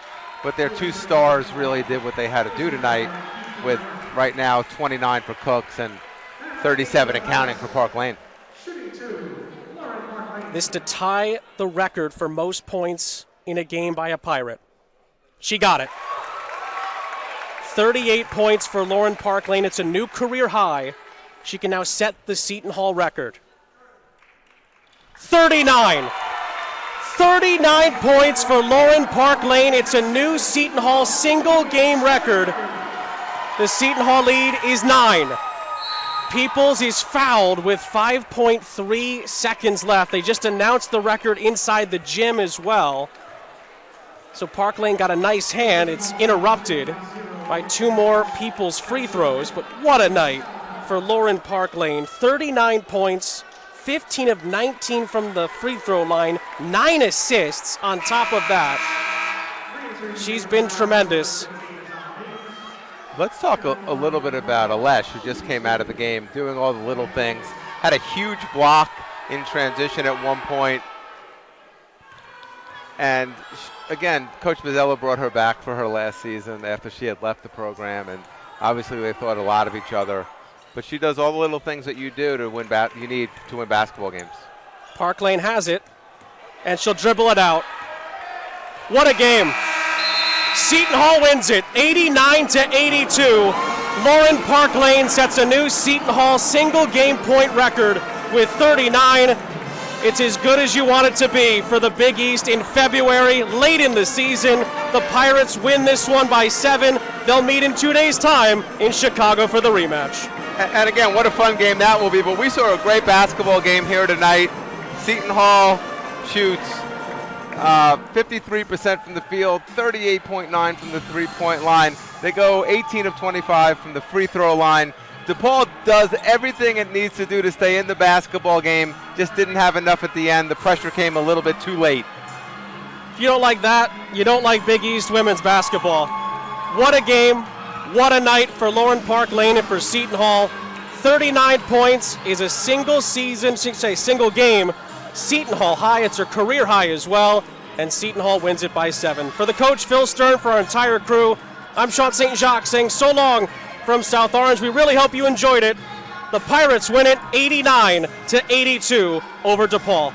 But their 2 stars really did what they had to do tonight with right now 29 for Cooks and 37 and counting for Park Lane. This to tie the record for most points in a game by a Pirate. She got it. 38 points for Lauren Park Lane. It's a new career high. She can now set the Seton Hall record. 39. 39 points for Lauren Park Lane. It's a new Seton Hall single game record. The Seton Hall lead is 9. Peoples is fouled with 5.3 seconds left. They just announced the record inside the gym as well. So Park Lane got a nice hand. It's interrupted by 2 more Peoples free throws. But what a night for Lauren Park Lane. 39 points, 15 of 19 from the free throw line, 9 assists on top of that. She's been tremendous. Let's talk a little bit about Alesh, who just came out of the game doing all the little things. Had a huge block in transition at one point. And again, Coach Bozzella brought her back for her last season after she had left the program, and obviously they thought a lot of each other. But she does all the little things that you do to win you need to win basketball games. Park Lane has it, and she'll dribble it out. What a game. Seton Hall wins it, 89-82. Lauren Park Lane sets a new Seton Hall single game point record with 39. It's as good as you want it to be for the Big East in February, late in the season. The Pirates win this one by 7. They'll meet in 2 days' time in Chicago for the rematch. And again, what a fun game that will be. But we saw a great basketball game here tonight. Seton Hall shoots 53% from the field, 38.9 from the three-point line. They go 18 of 25 from the free throw line. DePaul does everything it needs to do to stay in the basketball game, just didn't have enough at the end. The pressure came a little bit too late. If you don't like that, you don't like Big East women's basketball. What a game, what a night for Lauren Park Lane and for Seton Hall. 39 points is a single game Seton Hall high. It's her career high as well, and Seton Hall wins it by 7. For the coach, Phil Stern, for our entire crew, I'm Sean St. Jacques saying so long from South Orange. We really hope you enjoyed it. The Pirates win it 89-82 over DePaul.